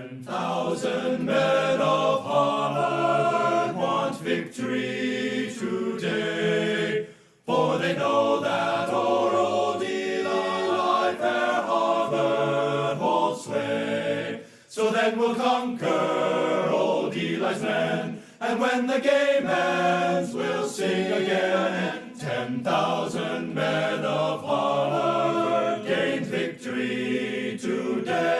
10,000 men of Harvard want victory today, for they know that o'er old Eli fair Harvard holds sway. So then we'll conquer old Eli's men, and when the game ends, we'll sing again. 10,000 men of Harvard gained victory today.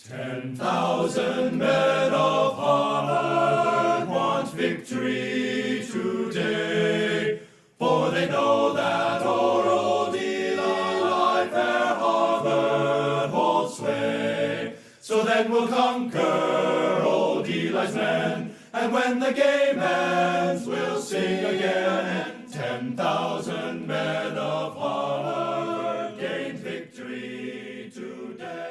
10,000 men of Harvard want victory today, for they know that o'er old Eli fair Harvard holds sway. So then we'll conquer old Eli's men, and when the game ends, we'll sing again. 10,000 men of Harvard gained victory today.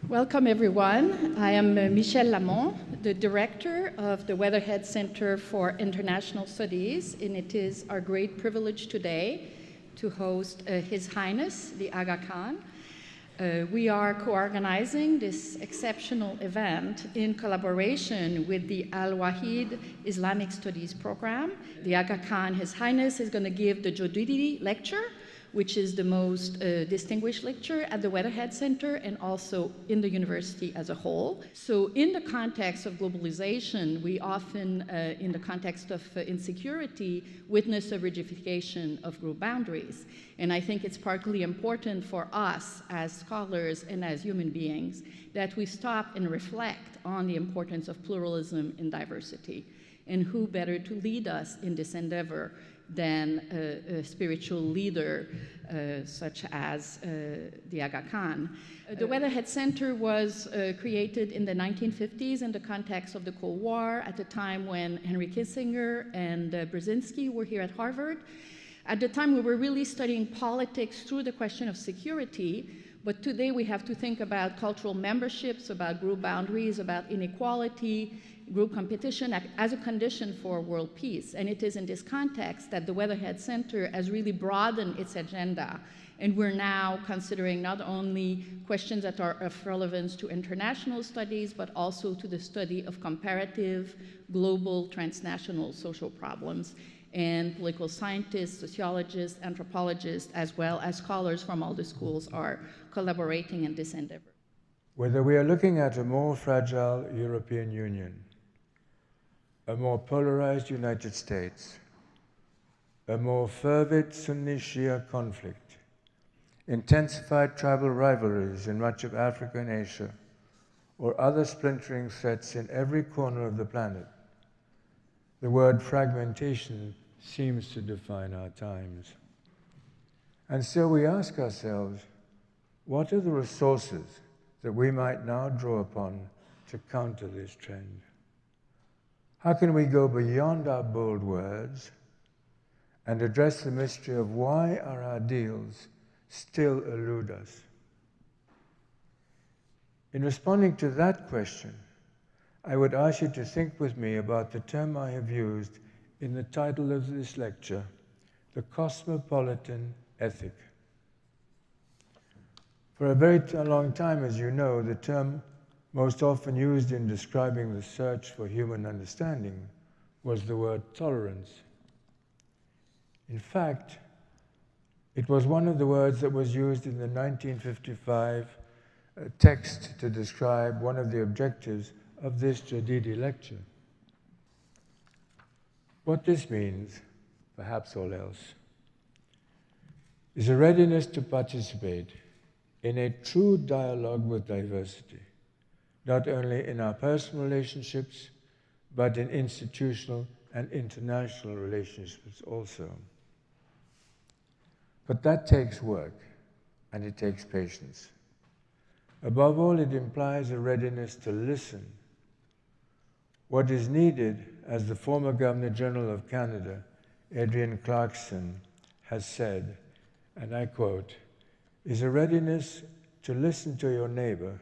Welcome, everyone. I am Michèle Lamont, the director of the Weatherhead Center for International Studies, and it is our great privilege today to host His Highness, the Aga Khan. We are co-organizing this exceptional event in collaboration with the Al-Wahid Islamic Studies program. The Aga Khan, His Highness, is going to give the Jodidi lecture, which is the most distinguished lecture at the Weatherhead Center and also in the university as a whole. So in the context of globalization, we often, in the context of insecurity, witness a rigidification of group boundaries. And I think it's partly important for us as scholars and as human beings that we stop and reflect on the importance of pluralism and diversity. And who better to lead us in this endeavor than a spiritual leader such as the Aga Khan. The Weatherhead Center was created in the 1950s in the context of the Cold War, at the time when Henry Kissinger and Brzezinski were here at Harvard. At the time, we were really studying politics through the question of security, but today we have to think about cultural memberships, about group boundaries, about inequality, group competition as a condition for world peace. And it is in this context that the Weatherhead Center has really broadened its agenda. And we're now considering not only questions that are of relevance to international studies, but also to the study of comparative, global, transnational social problems. And political scientists, sociologists, anthropologists, as well as scholars from all the schools are collaborating in this endeavor. Whether we are looking at a more fragile European Union, a more polarized United States, a more fervid Sunni-Shia conflict, intensified tribal rivalries in much of Africa and Asia, or other splintering threats in every corner of the planet, the word fragmentation seems to define our times. And so we ask ourselves, what are the resources that we might now draw upon to counter this trend? How can we go beyond our bold words and address the mystery of why our ideals still elude us? In responding to that question, I would ask you to think with me about the term I have used in the title of this lecture, the cosmopolitan ethic. For a very long time, as you know, the term most often used in describing the search for human understanding was the word tolerance. In fact, it was one of the words that was used in the 1955 text to describe one of the objectives of this Jadidi lecture. What this means, perhaps all else, is a readiness to participate in a true dialogue with diversity, not only in our personal relationships, but in institutional and international relationships also. But that takes work, and it takes patience. Above all, it implies a readiness to listen. What is needed, as the former Governor-General of Canada, Adrienne Clarkson, has said, and I quote, is a readiness to listen to your neighbor,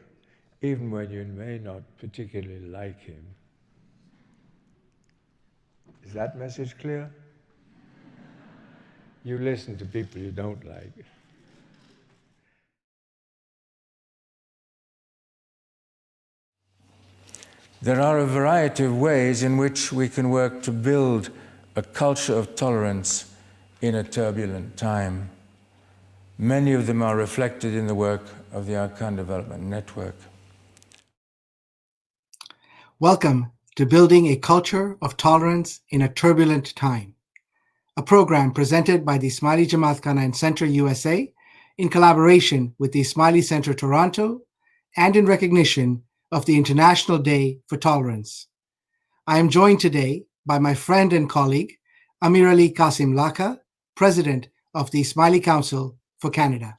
even when you may not particularly like him. Is that message clear? You listen to people you don't like. There are a variety of ways in which we can work to build a culture of tolerance in a turbulent time. Many of them are reflected in the work of the Arkan Development Network. Welcome to Building a Culture of Tolerance in a Turbulent Time, a program presented by the Ismaili Imamat Center USA in collaboration with the Ismaili Center Toronto and in recognition of the International Day for Tolerance. I am joined today by my friend and colleague, Ismaili Qasim Laka, President of the Ismaili Council for Canada.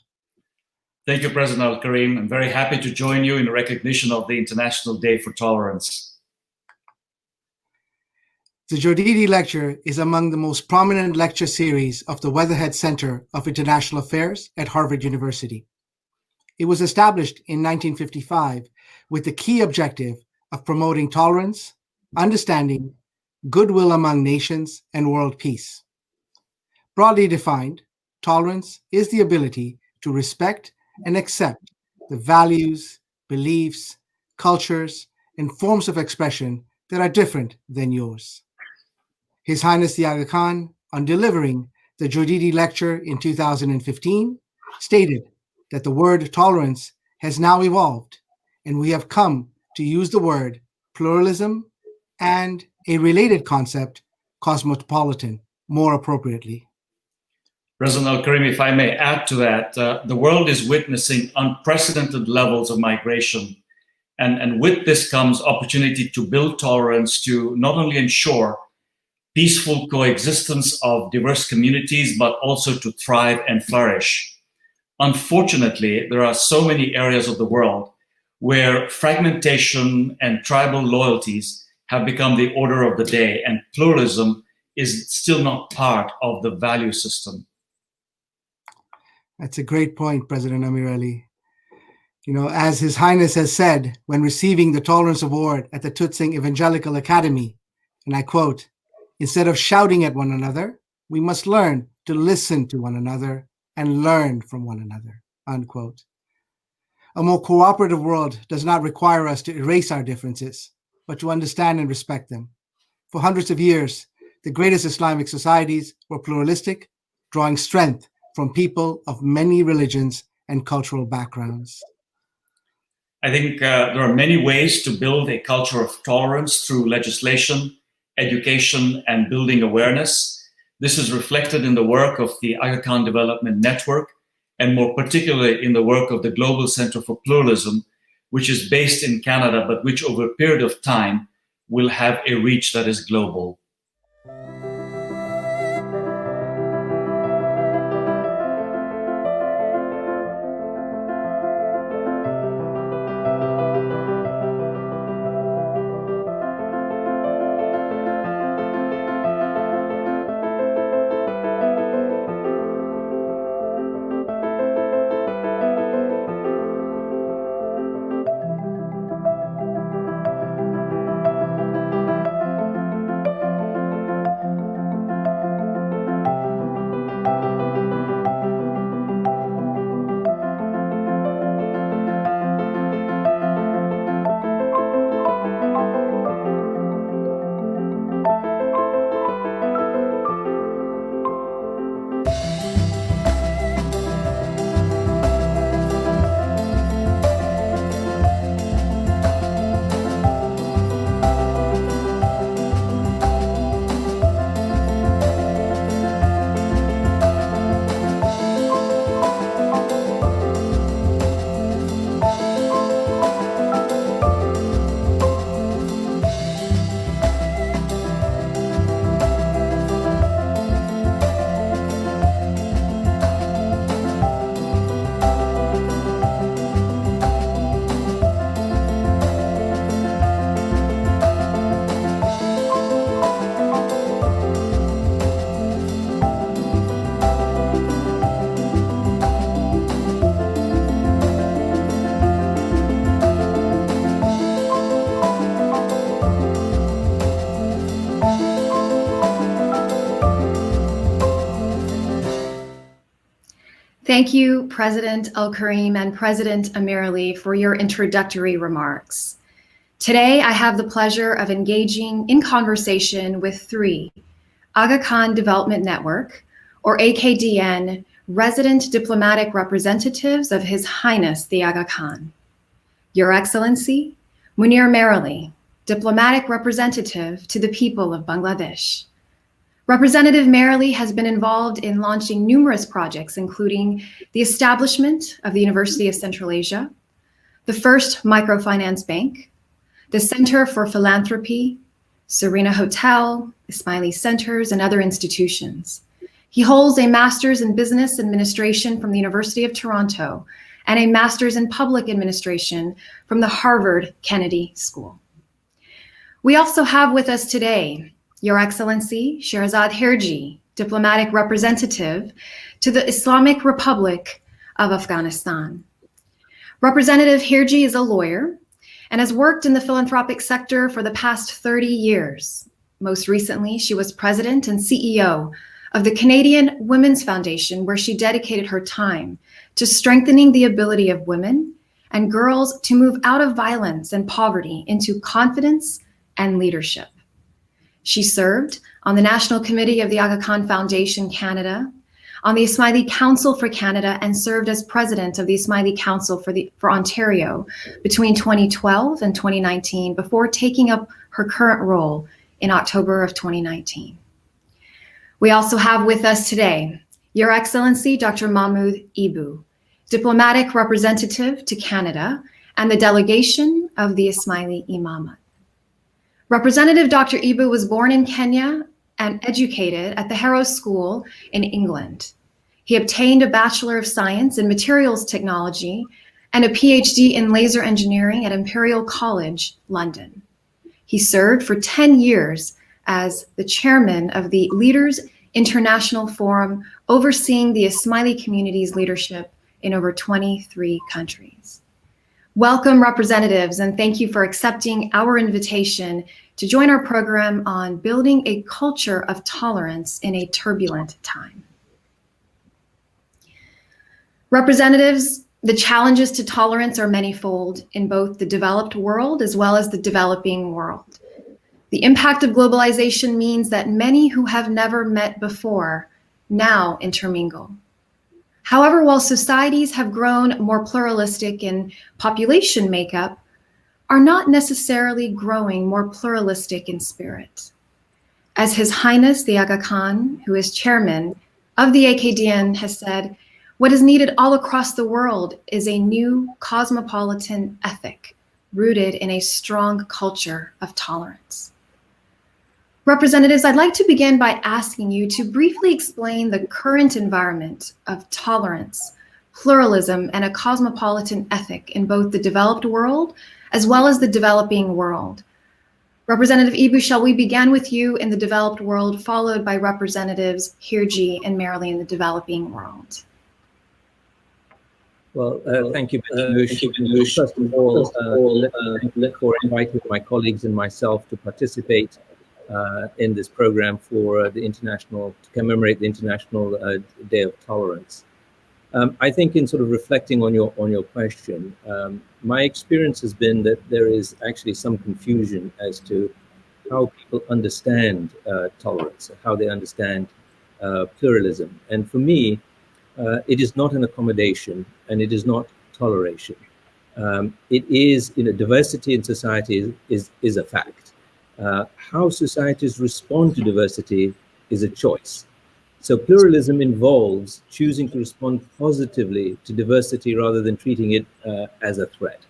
Thank you, President Al-Karim. I'm very happy to join you in recognition of the International Day for Tolerance. The Jodidi Lecture is among the most prominent lecture series of the Weatherhead Center of International Affairs at Harvard University. It was established in 1955 with the key objective of promoting tolerance, understanding, goodwill among nations, and world peace. Broadly defined, tolerance is the ability to respect and accept the values, beliefs, cultures, and forms of expression that are different than yours. His Highness the Aga Khan, on delivering the Jodidi Lecture in 2015, stated that the word tolerance has now evolved, and we have come to use the word pluralism and a related concept, cosmopolitan, more appropriately. President Al-Karim, if I may add to that, the world is witnessing unprecedented levels of migration. And with this comes opportunity to build tolerance to not only ensure peaceful coexistence of diverse communities, but also to thrive and flourish. Unfortunately, there are so many areas of the world where fragmentation and tribal loyalties have become the order of the day, and pluralism is still not part of the value system. That's a great point, President Amirali. You know, as His Highness has said when receiving the Tolerance Award at the Tutsing Evangelical Academy, and I quote, "Instead of shouting at one another, we must learn to listen to one another and learn from one another," unquote. A more cooperative world does not require us to erase our differences, but to understand and respect them. For hundreds of years, the greatest Islamic societies were pluralistic, drawing strength from people of many religions and cultural backgrounds. I think there are many ways to build a culture of tolerance through legislation, education, and building awareness. This is reflected in the work of the Aga Khan Development Network, and more particularly in the work of the Global Center for Pluralism, which is based in Canada, but which over a period of time will have a reach that is global. Thank you, President Al-Karim and President Amirali, for your introductory remarks. Today, I have the pleasure of engaging in conversation with three Aga Khan Development Network, or AKDN, resident diplomatic representatives of His Highness the Aga Khan. Your Excellency, Munir Merali, diplomatic representative to the people of Bangladesh. Representative Merali has been involved in launching numerous projects, including the establishment of the University of Central Asia, the first microfinance bank, the Center for Philanthropy, Serena Hotel, Ismaili Centers, and other institutions. He holds a Master's in Business Administration from the University of Toronto and a Master's in Public Administration from the Harvard Kennedy School. We also have with us today Your Excellency Sherazad Hirji, diplomatic representative to the Islamic Republic of Afghanistan. Representative Hirji is a lawyer and has worked in the philanthropic sector for the past 30 years. Most recently, she was president and CEO of the Canadian Women's Foundation, where she dedicated her time to strengthening the ability of women and girls to move out of violence and poverty into confidence and leadership. She served on the National Committee of the Aga Khan Foundation Canada, on the Ismaili Council for Canada, and served as president of the Ismaili Council for Ontario between 2012 and 2019 before taking up her current role in October of 2019. We also have with us today Your Excellency Dr. Mahmoud Ibu, diplomatic representative to Canada and the delegation of the Ismaili Imamat. Representative Dr. Ibu was born in Kenya and educated at the Harrow School in England. He obtained a Bachelor of Science in Materials Technology and a PhD in Laser Engineering at Imperial College, London. He served for 10 years as the chairman of the Leaders International Forum, overseeing the Ismaili community's leadership in over 23 countries. Welcome, representatives, and thank you for accepting our invitation to join our program on building a culture of tolerance in a turbulent time. Representatives, the challenges to tolerance are manifold in both the developed world as well as the developing world. The impact of globalization means that many who have never met before now intermingle. However, while societies have grown more pluralistic in population makeup, are not necessarily growing more pluralistic in spirit. As His Highness the Aga Khan, who is chairman of the AKDN, has said, what is needed all across the world is a new cosmopolitan ethic rooted in a strong culture of tolerance. Representatives, I'd like to begin by asking you to briefly explain the current environment of tolerance, pluralism, and a cosmopolitan ethic in both the developed world as well as the developing world. Representative Ibu, shall we begin with you in the developed world, followed by Representatives Hirji and Merali in the developing world? Well, thank you, Nush. First of all, thank you for inviting my colleagues and myself to participate in this program for to commemorate the International Day of Tolerance. I think in sort of reflecting on your question, my experience has been that there is actually some confusion as to how people understand tolerance, how they understand pluralism. And for me, it is not an accommodation and it is not toleration. It is, diversity in society is a fact. How societies respond to diversity is a choice. So pluralism involves choosing to respond positively to diversity rather than treating it as a threat.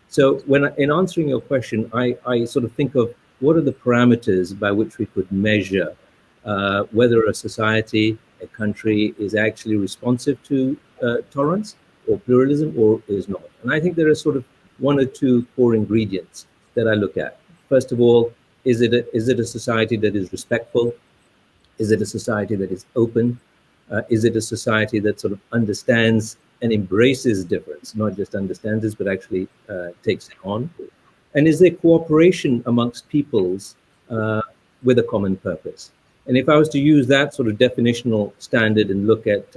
So in answering your question, I sort of think of what are the parameters by which we could measure whether a society, a country is actually responsive to tolerance or pluralism or is not. And I think there are sort of one or two core ingredients that I look at. First of all, is it a society that is respectful? Is it a society that is open? Is it a society that sort of understands and embraces difference, not just understands it, but actually takes it on? And is there cooperation amongst peoples with a common purpose? And if I was to use that sort of definitional standard and look at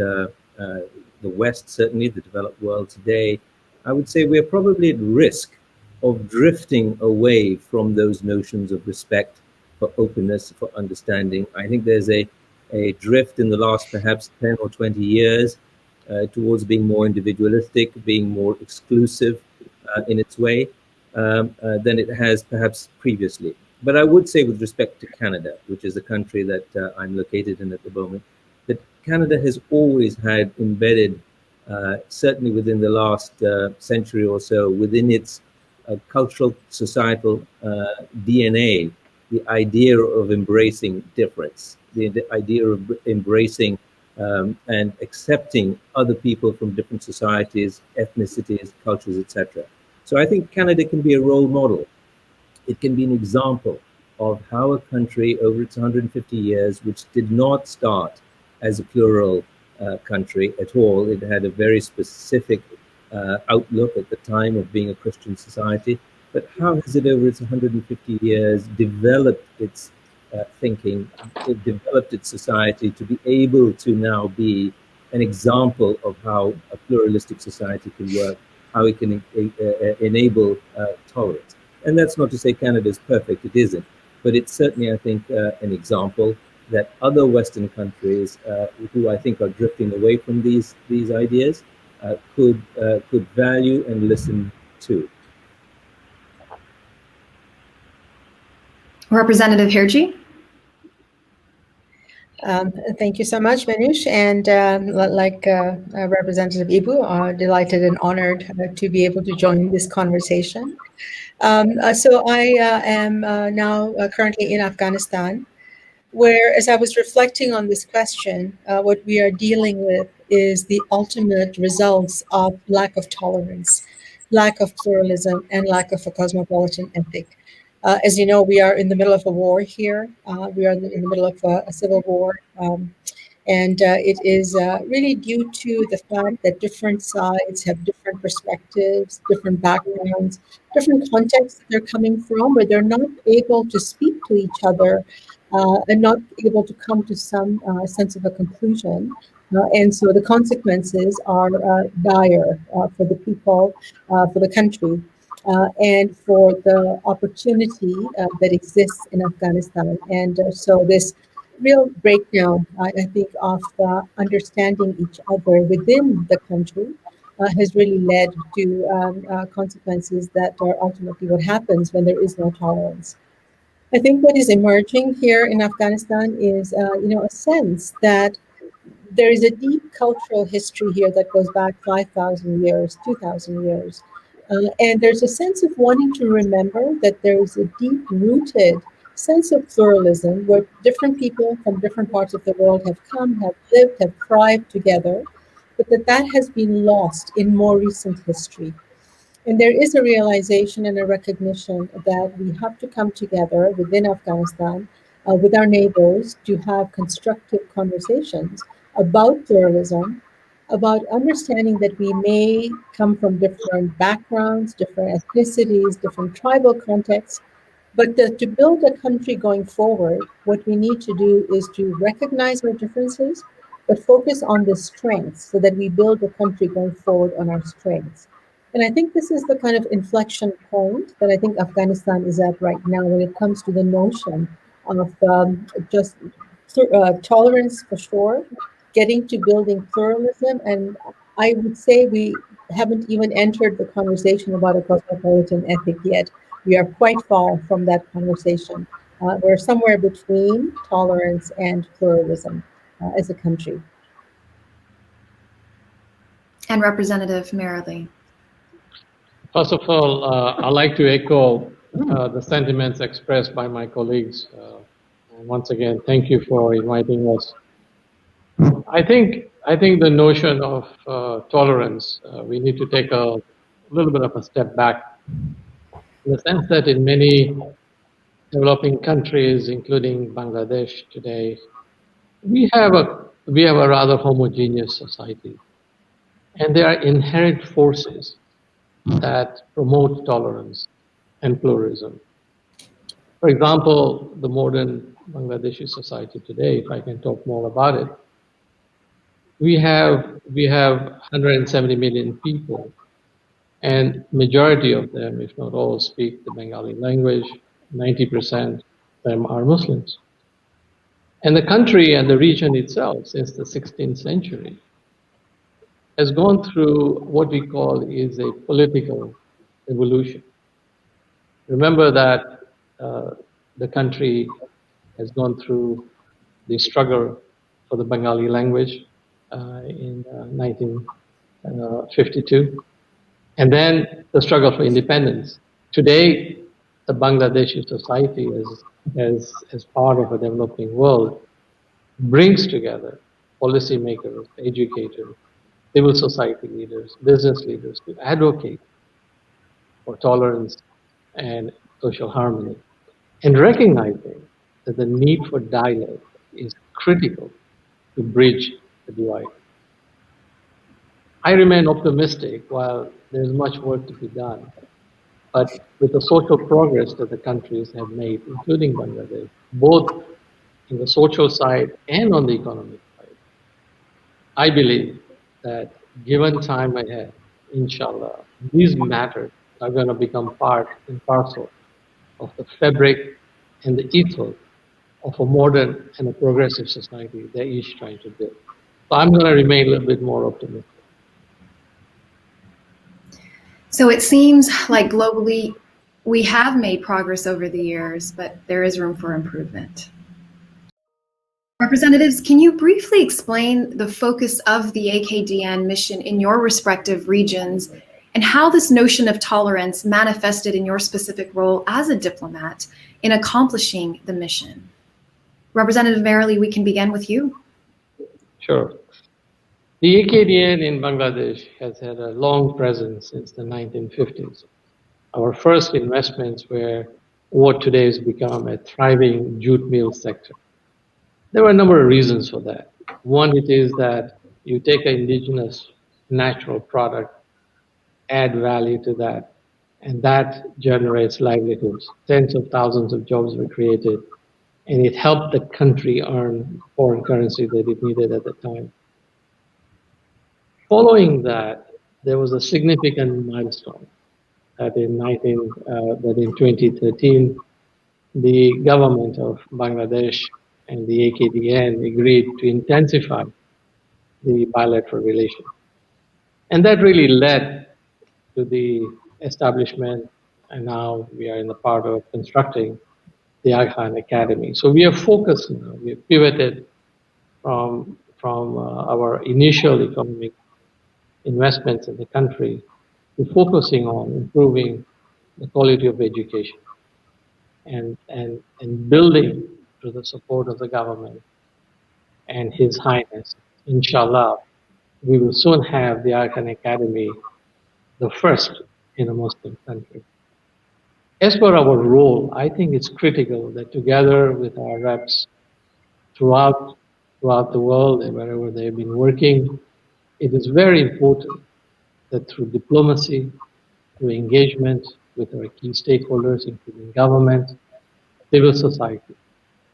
the West, certainly the developed world today, I would say we're probably at risk of drifting away from those notions of respect, for openness, for understanding. I think there's a drift in the last perhaps 10 or 20 years towards being more individualistic, being more exclusive in its way than it has perhaps previously. But I would say, with respect to Canada, which is the country that I'm located in at the moment, that Canada has always had embedded, certainly within the last century or so, within its cultural, societal DNA, the idea of embracing difference, the idea of embracing and accepting other people from different societies, ethnicities, cultures, etc. So I think Canada can be a role model. It can be an example of how a country over its 150 years, which did not start as a plural country at all, it had a very specific outlook at the time of being a Christian society, but how has it over its 150 years developed its thinking, it developed its society to be able to now be an example of how a pluralistic society can work, how it can enable tolerance. And that's not to say Canada is perfect, it isn't, but it's certainly, I think, an example that other Western countries who I think are drifting away from these ideas could value and listen to. Representative Hirji. Thank you so much, Manush. And like Representative Ibu, delighted and honored to be able to join this conversation. So I am now currently in Afghanistan, where, as I was reflecting on this question, what we are dealing with is the ultimate results of lack of tolerance, lack of pluralism, and lack of a cosmopolitan ethic. As you know, we are in the middle of a war here. We are in the middle of a civil war. And it is really due to the fact that different sides have different perspectives, different backgrounds, different contexts that they're coming from, where they're not able to speak to each other and not able to come to some sense of a conclusion. And so the consequences are dire for the people, for the country, and for the opportunity that exists in Afghanistan. And so this real breakdown, I think, of understanding each other within the country has really led to consequences that are ultimately what happens when there is no tolerance. I think what is emerging here in Afghanistan is, a sense that there is a deep cultural history here that goes back 5,000 years, 2,000 years. And there's a sense of wanting to remember that there is a deep-rooted sense of pluralism where different people from different parts of the world have come, have lived, have thrived together, but that has been lost in more recent history. And there is a realization and a recognition that we have to come together within Afghanistan with our neighbors to have constructive conversations about pluralism, about understanding that we may come from different backgrounds, different ethnicities, different tribal contexts, but to build a country going forward, what we need to do is to recognize our differences, but focus on the strengths so that we build a country going forward on our strengths. And I think this is the kind of inflection point that I think Afghanistan is at right now when it comes to the notion of just tolerance for sure, getting to building pluralism. And I would say we haven't even entered the conversation about a cosmopolitan ethic yet. We are quite far from that conversation. We're somewhere between tolerance and pluralism as a country. And Representative Merrily. First of all, I'd like to echo the sentiments expressed by my colleagues. Once again, thank you for inviting us. I think the notion of tolerance, we need to take a little bit of a step back, in the sense that in many developing countries, including Bangladesh today, we have a rather homogeneous society, and there are inherent forces that promote tolerance and pluralism. For example, the modern Bangladeshi society today, if I can talk more about it, we have 170 million people, and majority of them, if not all, speak the Bengali language. 90% of them are Muslims. And the country and the region itself, since the 16th century, has gone through what we call is a political evolution. Remember that the country has gone through the struggle for the Bengali language in 1952, and then the struggle for independence. Today, the Bangladeshi society, as part of a developing world, brings together policymakers, educators, civil society leaders, business leaders to advocate for tolerance and social harmony, and recognizing that the need for dialogue is critical to bridge the divide. I remain optimistic while there's much work to be done, but with the social progress that the countries have made, including Bangladesh, both in the social side and on the economic side, I believe that given time ahead, inshallah, these matters are going to become part and parcel of the fabric and the ethos of a modern and a progressive society they're each trying to build. So I'm going to remain a little bit more optimistic. So it seems like globally we have made progress over the years, but there is room for improvement. Representatives, can you briefly explain the focus of the AKDN mission in your respective regions and how this notion of tolerance manifested in your specific role as a diplomat in accomplishing the mission? Representative Merrily, we can begin with you. Sure. The AKDN in Bangladesh has had a long presence since the 1950s. Our first investments were what today has become a thriving jute mill sector. There were a number of reasons for that. One, it is that you take an indigenous natural product, add value to that, and that generates livelihoods. Tens of thousands of jobs were created, and it helped the country earn foreign currency that it needed at the time. Following that, there was a significant milestone that in 2013, the government of Bangladesh and the AKDN agreed to intensify the bilateral relation. And that really led to the establishment, and now we are in the part of constructing the Aga Khan Academy. So we are focused now, we have pivoted from our initial economic investments in the country to focusing on improving the quality of education and building through the support of the government and His Highness. Inshallah, we will soon have the Aga Khan Academy, the first in a Muslim country. As for our role, I think it's critical that together with our reps throughout the world and wherever they've been working, it is very important that through diplomacy, through engagement with our key stakeholders, including government, civil society,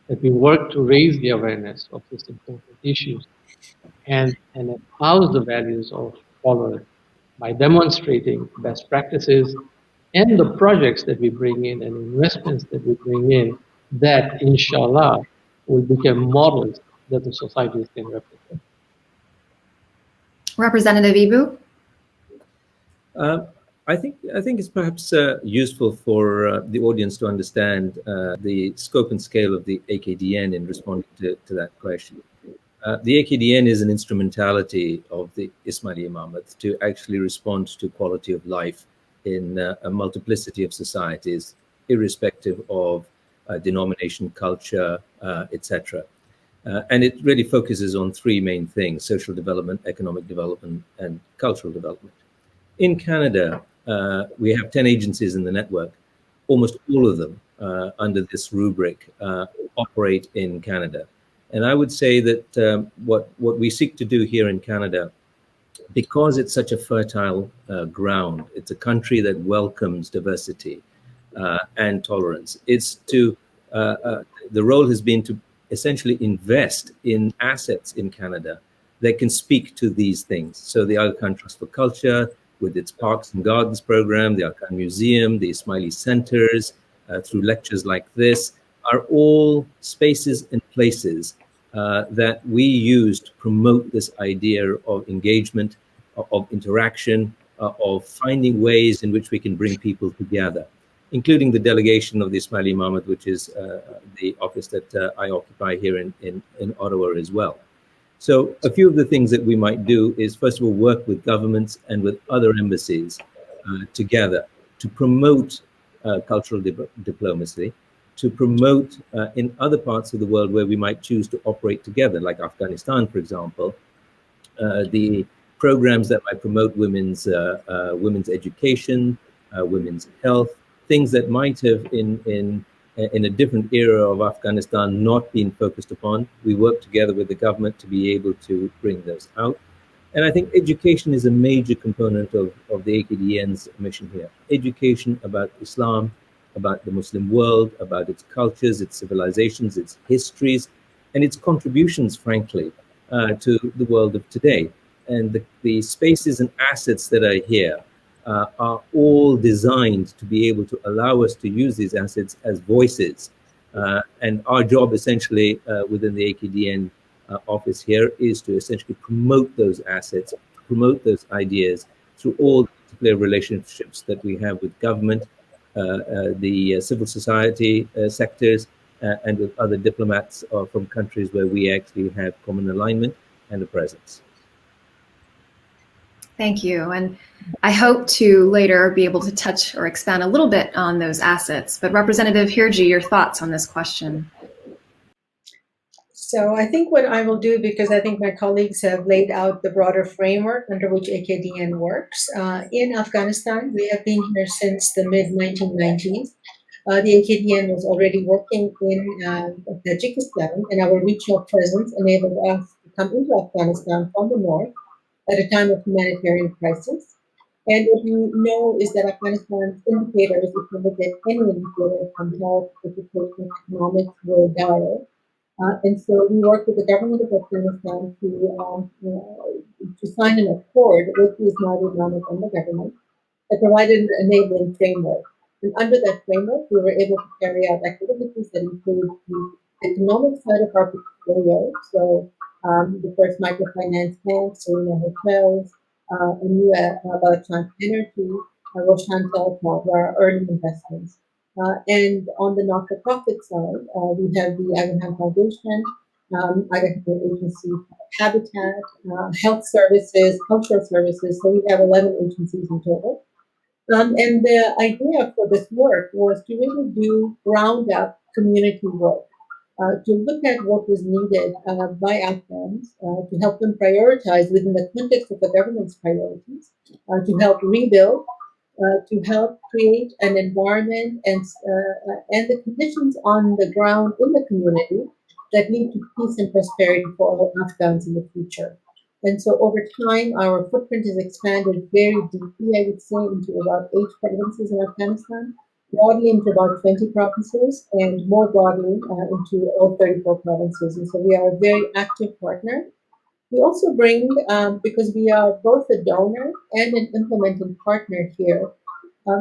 that we work to raise the awareness of these important issues and espouse the values of tolerance by demonstrating best practices and the projects that we bring in and investments that we bring in that, inshallah, will become models that the societies can replicate. Representative Ibu? I think it's perhaps useful for the audience to understand the scope and scale of the AKDN in responding to that question. The AKDN is an instrumentality of the Ismaili Imamat to actually respond to quality of life in a multiplicity of societies, irrespective of denomination, culture, etc. And it really focuses on three main things: social development, economic development, and cultural development. In Canada, we have 10 agencies in the network. Almost all of them under this rubric operate in Canada. And I would say that what we seek to do here in Canada, because it's such a fertile ground, it's a country that welcomes diversity and tolerance, the role has been to essentially invest in assets in Canada that can speak to these things. So the Aga Khan Trust for Culture, with its Parks and Gardens program, the Aga Khan Museum, the Ismaili Centers, through lectures like this, are all spaces and places that we use to promote this idea of engagement, of interaction, of finding ways in which we can bring people together, including the delegation of the Ismaili Imamat, which is the office that I occupy here in Ottawa as well. So a few of the things that we might do is, first of all, work with governments and with other embassies together to promote cultural diplomacy, to promote in other parts of the world where we might choose to operate together, like Afghanistan, for example, the programs that might promote women's education, women's health, things that might have in a different era of Afghanistan not been focused upon. We work together with the government to be able to bring those out. And I think education is a major component of the AKDN's mission here. Education about Islam, about the Muslim world, about its cultures, its civilizations, its histories, and its contributions, frankly, to the world of today. And the spaces and assets that are here are all designed to be able to allow us to use these assets as voices. And our job essentially within the AKDN office here is to essentially promote those assets, promote those ideas through all the relationships that we have with government, the civil society sectors, and with other diplomats from countries where we actually have common alignment and a presence. Thank you. And I hope to later be able to touch or expand a little bit on those assets. But Representative Hirji, your thoughts on this question? So I think what I will do, because I think my colleagues have laid out the broader framework under which AKDN works. In Afghanistan, we have been here since the mid-1990s. The AKDN was already working in Tajikistan, and our regional presence enabled us to come into Afghanistan from the north at a time of humanitarian crisis. And what you know is that Afghanistan's indicators, if you look at any indicator from health, education, economics, were dire. And so we worked with the government of Afghanistan to sign an accord with the Ismaili Imamat and the government that provided an enabling framework. And under that framework, we were able to carry out activities that include the economic side of our portfolio. So the first microfinance banks, Serena Hotels, a new Balakhan Energy, Roshan Telecom, were our early investments. And on the not-for-profit side, we have the Aga Khan Foundation, Aga Khan Agency for Habitat, Health Services, Cultural Services. So we have 11 agencies in total. And the idea for this work was to really do ground-up community work, to look at what was needed by Afghans, to help them prioritize within the context of the government's priorities, to help rebuild, to help create an environment and the conditions on the ground in the community that lead to peace and prosperity for all Afghans in the future. And so over time, our footprint has expanded very deeply, I would say, into about 8 provinces in Afghanistan, broadly into about 20 provinces, and more broadly into all 34 provinces. And so we are a very active partner. We also bring, because we are both a donor and an implementing partner here,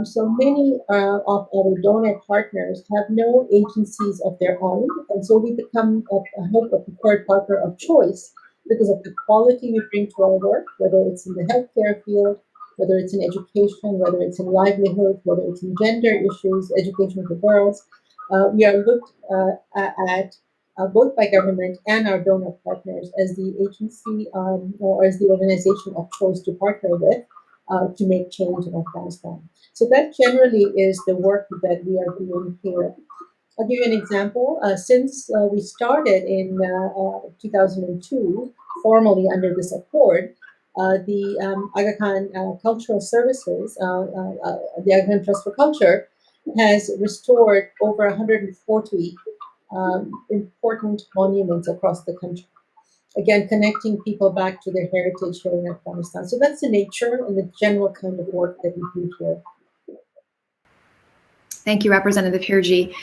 so many of our donor partners have no agencies of their own, and so we become a preferred partner of choice because of the quality we bring to our work, whether it's in the healthcare field, whether it's in education, whether it's in livelihood, whether it's in gender issues, education for girls. We are looked at both by government and our donor partners as the agency or as the organization of choice to partner with to make change in Afghanistan. So that generally is the work that we are doing here. I'll give you an example. Since we started in 2002, formally under this accord, the Aga Khan Cultural Services, the Aga Khan Trust for Culture, has restored over 140 important monuments across the country. Again, connecting people back to their heritage here in Afghanistan. So that's the nature and the general kind of work that we do here. Thank you, Representative Hirji.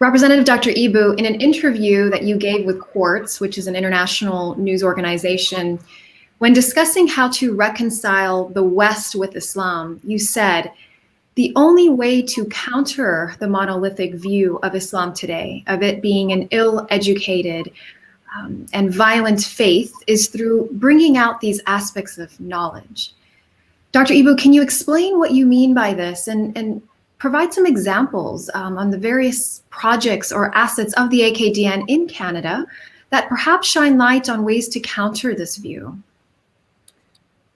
Representative Dr. Ibu, in an interview that you gave with Quartz, which is an international news organization, when discussing how to reconcile the West with Islam, you said, the only way to counter the monolithic view of Islam today, of it being an ill-educated and violent faith, is through bringing out these aspects of knowledge. Dr. Ibu, can you explain what you mean by this and provide some examples on the various projects or assets of the AKDN in Canada that perhaps shine light on ways to counter this view?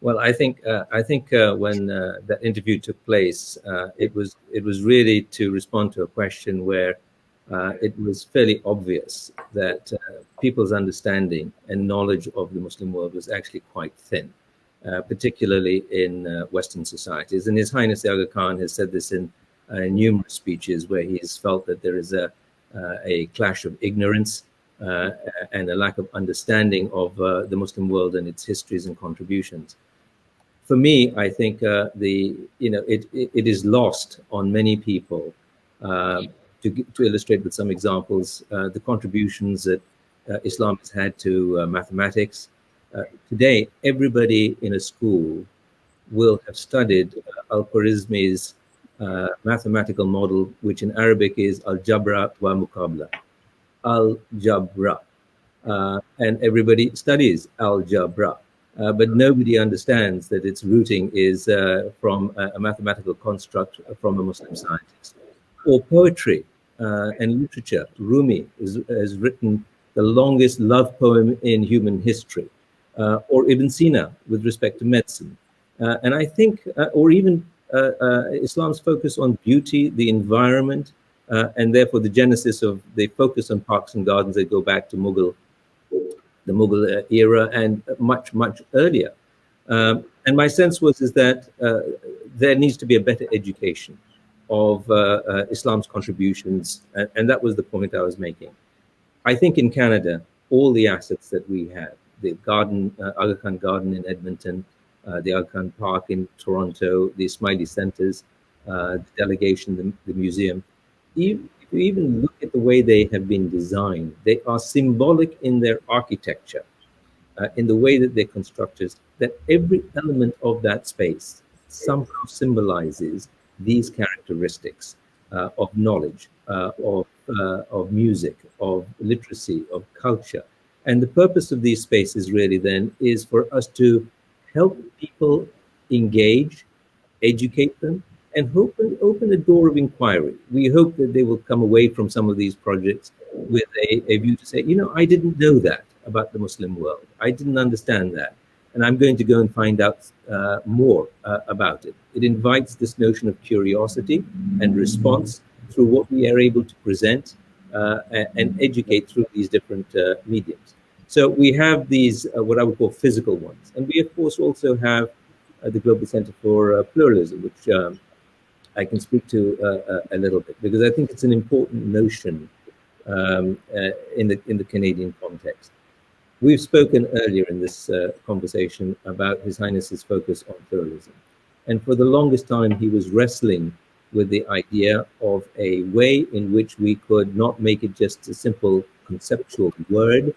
Well, I think when that interview took place, it was really to respond to a question where it was fairly obvious that people's understanding and knowledge of the Muslim world was actually quite thin, particularly in Western societies. And His Highness the Aga Khan has said this in numerous speeches where he's felt that there is a clash of ignorance and a lack of understanding of the Muslim world and its histories and contributions. For me, I think it is lost on many people. To illustrate with some examples, the contributions that Islam has had to mathematics. Today, everybody in a school will have studied Al-Khwarizmi's mathematical model, which in Arabic is Al-Jabra wa Muqabla. Al-Jabra. And everybody studies Al-Jabra. But nobody understands that its rooting is from a mathematical construct from a Muslim scientist. Or poetry and literature. Rumi has written the longest love poem in human history. Or Ibn Sina with respect to medicine. And I think, or even Islam's focus on beauty, the environment, and therefore the genesis of the focus on parks and gardens that go back to the Mughal era and much, much earlier. And my sense is that there needs to be a better education of Islam's contributions, and that was the point I was making. I think in Canada, all the assets that we have, the garden, Aga Khan Garden in Edmonton, the Aga Khan Park in Toronto, the Ismaili Centers, the Delegation, the museum, if you even look at the way they have been designed, they are symbolic in their architecture, in the way that they're constructed, that every element of that space somehow symbolizes these characteristics of knowledge, of music, of literacy, of culture. And the purpose of these spaces really then is for us to help people engage, educate them, and open a door of inquiry. We hope that they will come away from some of these projects with a view to say, I didn't know that about the Muslim world. I didn't understand that. And I'm going to go and find out more about it. It invites this notion of curiosity and response through what we are able to present and educate through these different mediums. So we have these, what I would call physical ones. And we, of course, also have the Global Center for Pluralism, which I can speak to a little bit, because I think it's an important notion in the Canadian context. We've spoken earlier in this conversation about His Highness's focus on pluralism. And for the longest time, he was wrestling with the idea of a way in which we could not make it just a simple conceptual word,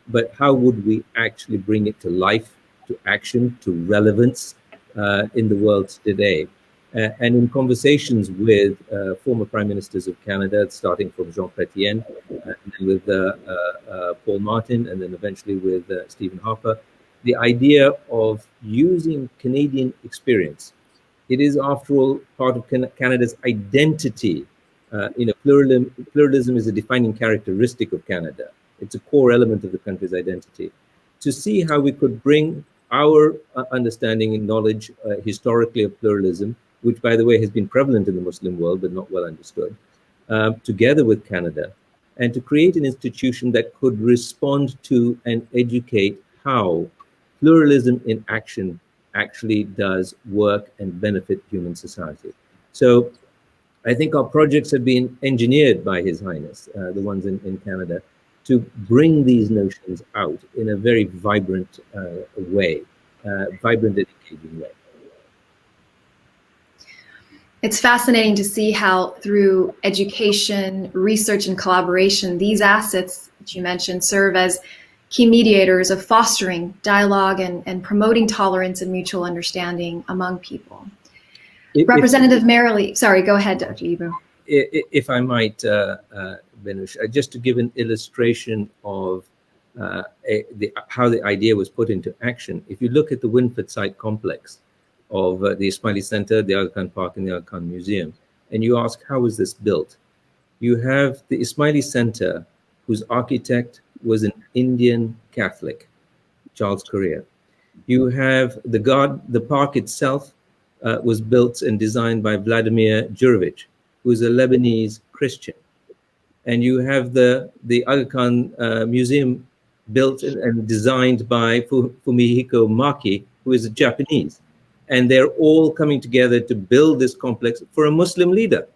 but how would we actually bring it to life, to action, to relevance in the world today. And in conversations with former prime ministers of Canada, starting from Jean Chrétien, and then with Paul Martin, and then eventually with Stephen Harper, the idea of using Canadian experience. It is, after all, part of Canada's identity. Pluralism is a defining characteristic of Canada. It's a core element of the country's identity. To see how we could bring our understanding and knowledge historically of pluralism, which, by the way, has been prevalent in the Muslim world, but not well understood, together with Canada, and to create an institution that could respond to and educate how pluralism in action actually does work and benefit human society. So I think our projects have been engineered by His Highness, the ones in Canada, to bring these notions out in a very vibrant way, vibrant and engaging way. It's fascinating to see how through education, research, and collaboration, these assets that you mentioned serve as key mediators of fostering dialogue and promoting tolerance and mutual understanding among people. Representative Merrily, sorry, go ahead, Dr. Ibu. If I might, Benush, just to give an illustration of how the idea was put into action. If you look at the Winford site complex of the Ismaili Center, the Aga Khan Park, and the Aga Khan Museum, and you ask, how was this built? You have the Ismaili Center, whose architect was an Indian Catholic, Charles Correa. You have the park itself was built and designed by Vladimir Jurovich, who is a Lebanese Christian. And you have the Aga Khan Museum built and designed by Fumihiko Maki, who is a Japanese. And they're all coming together to build this complex for a Muslim leader.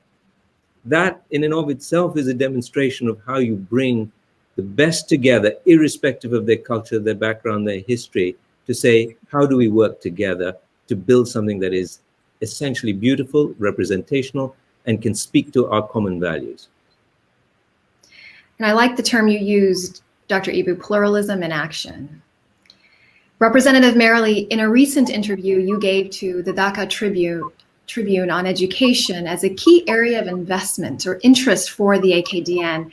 That in and of itself is a demonstration of how you bring the best together, irrespective of their culture, their background, their history, to say, how do we work together to build something that is essentially beautiful, representational, and can speak to our common values. And I like the term you used, Dr. Ibu, pluralism in action. Representative Merrily, in a recent interview you gave to the Dhaka Tribune on education as a key area of investment or interest for the AKDN,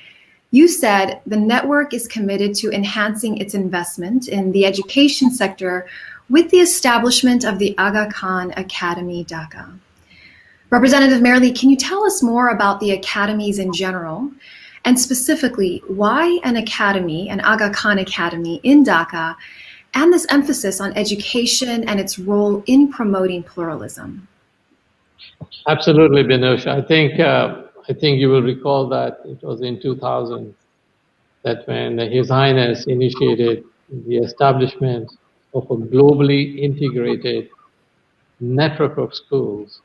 you said the network is committed to enhancing its investment in the education sector with the establishment of the Aga Khan Academy, Dhaka. Representative Merrily, can you tell us more about the academies in general, and specifically why an academy, an Aga Khan Academy in Dhaka, and this emphasis on education and its role in promoting pluralism? Absolutely, Benush. I think you will recall that it was in 2000 that when His Highness initiated the establishment of a globally integrated network of schools,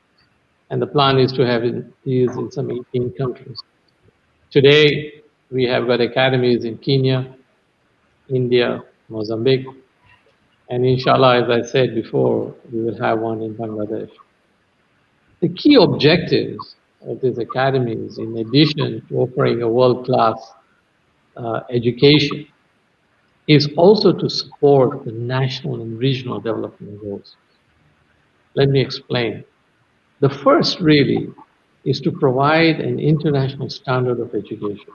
and the plan is to have these in some 18 countries. Today, we have got academies in Kenya, India, Mozambique, and inshallah, as I said before, we will have one in Bangladesh. The key objectives of these academies, in addition to offering a world-class education, is also to support the national and regional development goals. Let me explain. The first really is to provide an international standard of education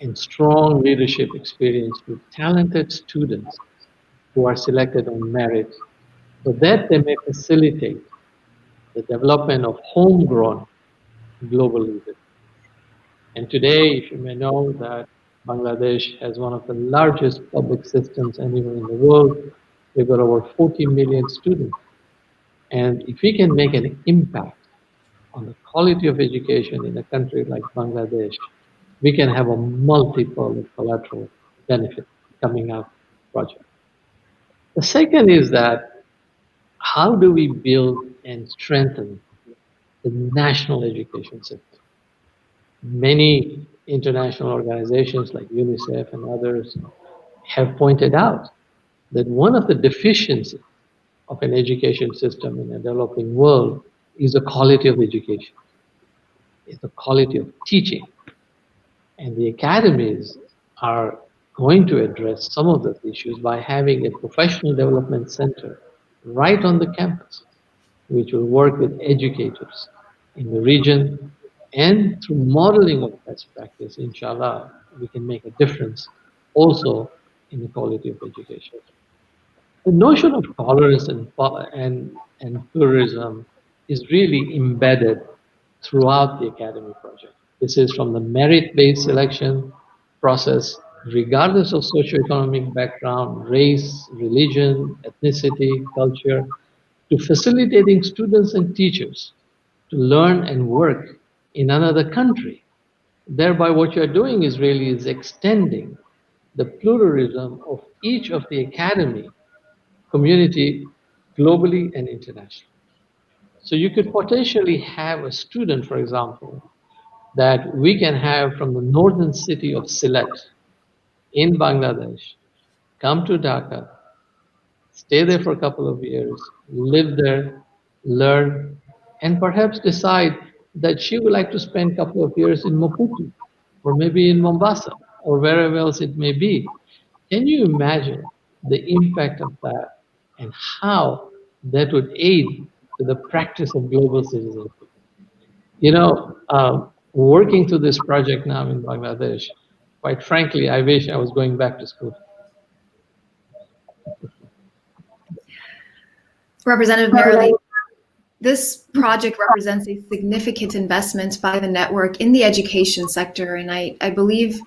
and strong leadership experience with talented students who are selected on merit so that they may facilitate the development of homegrown global leaders. And today, if you may know that Bangladesh has one of the largest public systems anywhere in the world. We've got over 40 million students. And if we can make an impact on the quality of education in a country like Bangladesh, we can have a multiple collateral benefit coming out of the project. The second is that how do we build and strengthen the national education system? Many international organizations like UNICEF and others have pointed out that one of the deficiencies of an education system in a developing world is the quality of education, is the quality of teaching. And the academies are going to address some of those issues by having a professional development center right on the campus, which will work with educators in the region, and through modeling of best practice, inshallah, we can make a difference also in the quality of education. The notion of tolerance and pluralism is really embedded throughout the academy project. This is from the merit-based selection process, regardless of socioeconomic background, race, religion, ethnicity, culture, to facilitating students and teachers to learn and work in another country. Thereby what you're doing is really extending the pluralism of each of the academy community globally and internationally. So you could potentially have a student, for example, that we can have from the northern city of Sylhet in Bangladesh, come to Dhaka, stay there for a couple of years, live there, learn, and perhaps decide that she would like to spend a couple of years in Maputo, or maybe in Mombasa, or wherever else it may be. Can you imagine the impact of that and how that would aid to the practice of global citizenship? You know, working through this project now in Bangladesh, quite frankly, I wish I was going back to school. Representative Merrilee, this project represents a significant investment by the network in the education sector, and I believe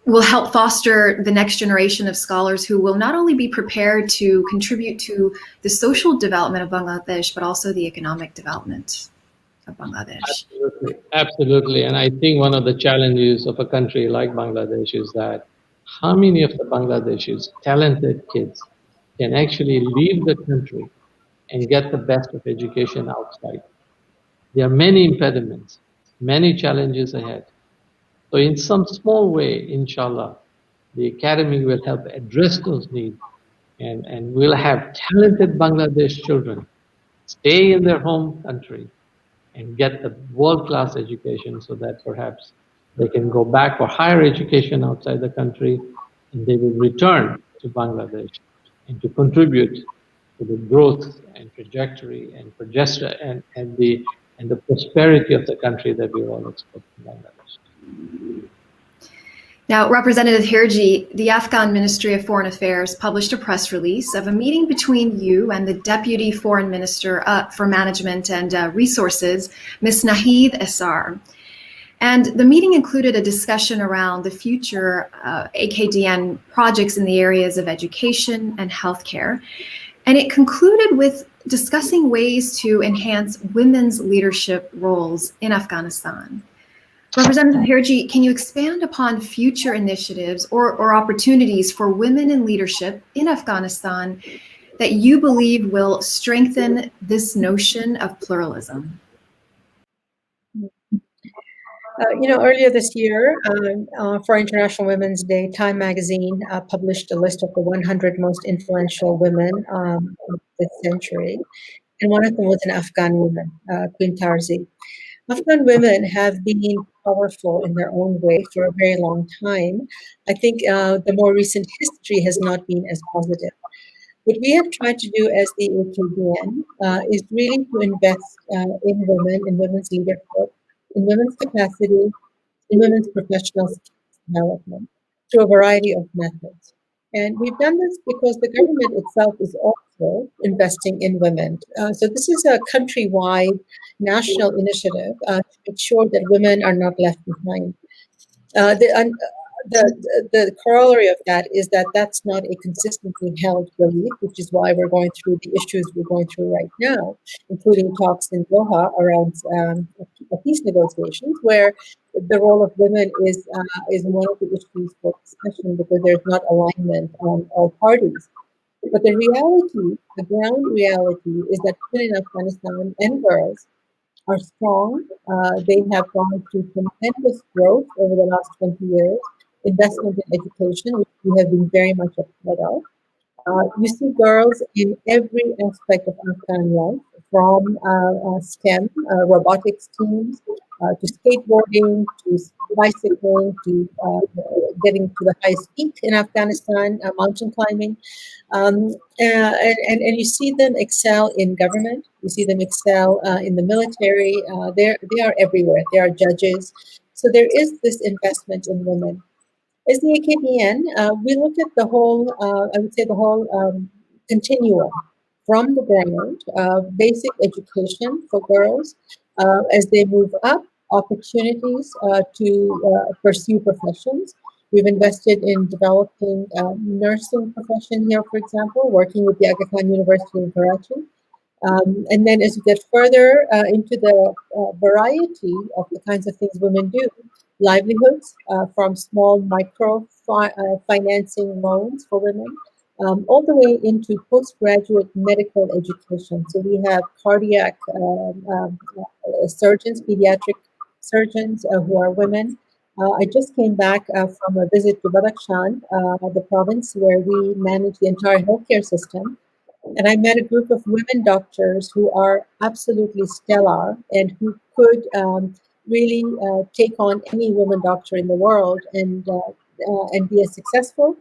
will help foster the next generation of scholars who will not only be prepared to contribute to the social development of Bangladesh, but also the economic development of Bangladesh. Absolutely, absolutely. And I think one of the challenges of a country like Bangladesh is that how many of the Bangladeshis, talented kids, can actually leave the country and get the best of education outside? There are many impediments, many challenges ahead. So in some small way, inshallah, the Academy will help address those needs, and we'll have talented Bangladesh children stay in their home country and get the world-class education so that perhaps they can go back for higher education outside the country, and they will return to Bangladesh and to contribute to the growth and trajectory and the prosperity of the country that we all expect from Bangladesh. Now, Representative Hirji, the Afghan Ministry of Foreign Affairs published a press release of a meeting between you and the Deputy Foreign Minister for Management and Resources, Ms. Nahid Essar. And the meeting included a discussion around the future AKDN projects in the areas of education and healthcare. And it concluded with discussing ways to enhance women's leadership roles in Afghanistan. Representative Hirji, can you expand upon future initiatives or opportunities for women in leadership in Afghanistan that you believe will strengthen this notion of pluralism? Earlier this year, for International Women's Day, Time magazine published a list of the 100 most influential women of this century, and one of them was an Afghan woman, Queen Tarzi. Afghan women have been powerful in their own way for a very long time. I think the more recent history has not been as positive. What we have tried to do as the AKDN is really to invest in women, in women's leadership, in women's capacity, in women's professional development through a variety of methods. And we've done this because the government itself is also investing in women. So this is a countrywide national initiative to make sure that women are not left behind. The corollary of that is that that's not a consistently held belief, which is why we're going through the issues we're going through right now, including talks in Doha around peace negotiations, where the role of women is one of the issues for discussion because there's not alignment on all parties. But the reality, the ground reality, is that women in Afghanistan and girls are strong. They have gone through tremendous growth over the last 20 years, investment in education, which we have been very much a part of. You see girls in every aspect of Afghan life, from STEM, robotics teams, to skateboarding, to bicycling, to getting to the highest peak in Afghanistan, mountain climbing. And you see them excel in government. You see them excel in the military. They are everywhere. They are judges. So there is this investment in women. As the AKDN, we look at the whole, I would say the whole continuum from the ground, basic education for girls as they move up, opportunities to pursue professions. We've invested in developing nursing profession here, for example, working with the Aga Khan University in Karachi. And then as you get further into the variety of the kinds of things women do, livelihoods from small micro financing loans for women, all the way into postgraduate medical education. So we have cardiac surgeons, pediatric surgeons who are women. I just came back from a visit to Badakhshan, the province where we manage the entire healthcare system. And I met a group of women doctors who are absolutely stellar and who could really take on any woman doctor in the world and be as successful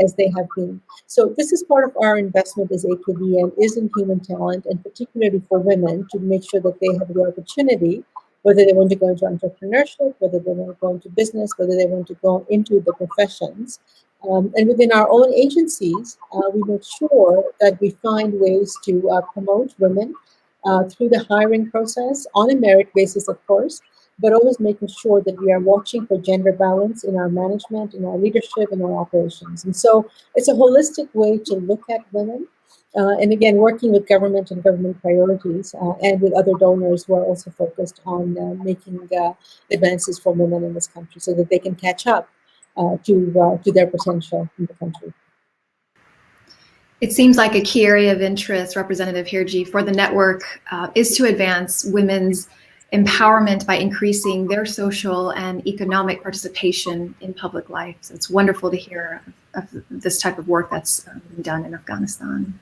as they have been. So this is part of our investment as AKDN is in human talent, and particularly for women, to make sure that they have the opportunity, whether they want to go into entrepreneurship, whether they want to go into business, whether they want to go into the professions. And within our own agencies, we make sure that we find ways to promote women through the hiring process on a merit basis, of course, but always making sure that we are watching for gender balance in our management, in our leadership, in our operations. And so it's a holistic way to look at women. And again, working with government and government priorities and with other donors who are also focused on making advances for women in this country so that they can catch up to their potential in the country. It seems like a key area of interest, Representative Hirji, for the network is to advance women's empowerment by increasing their social and economic participation in public life. So it's wonderful to hear of this type of work that's been done in Afghanistan.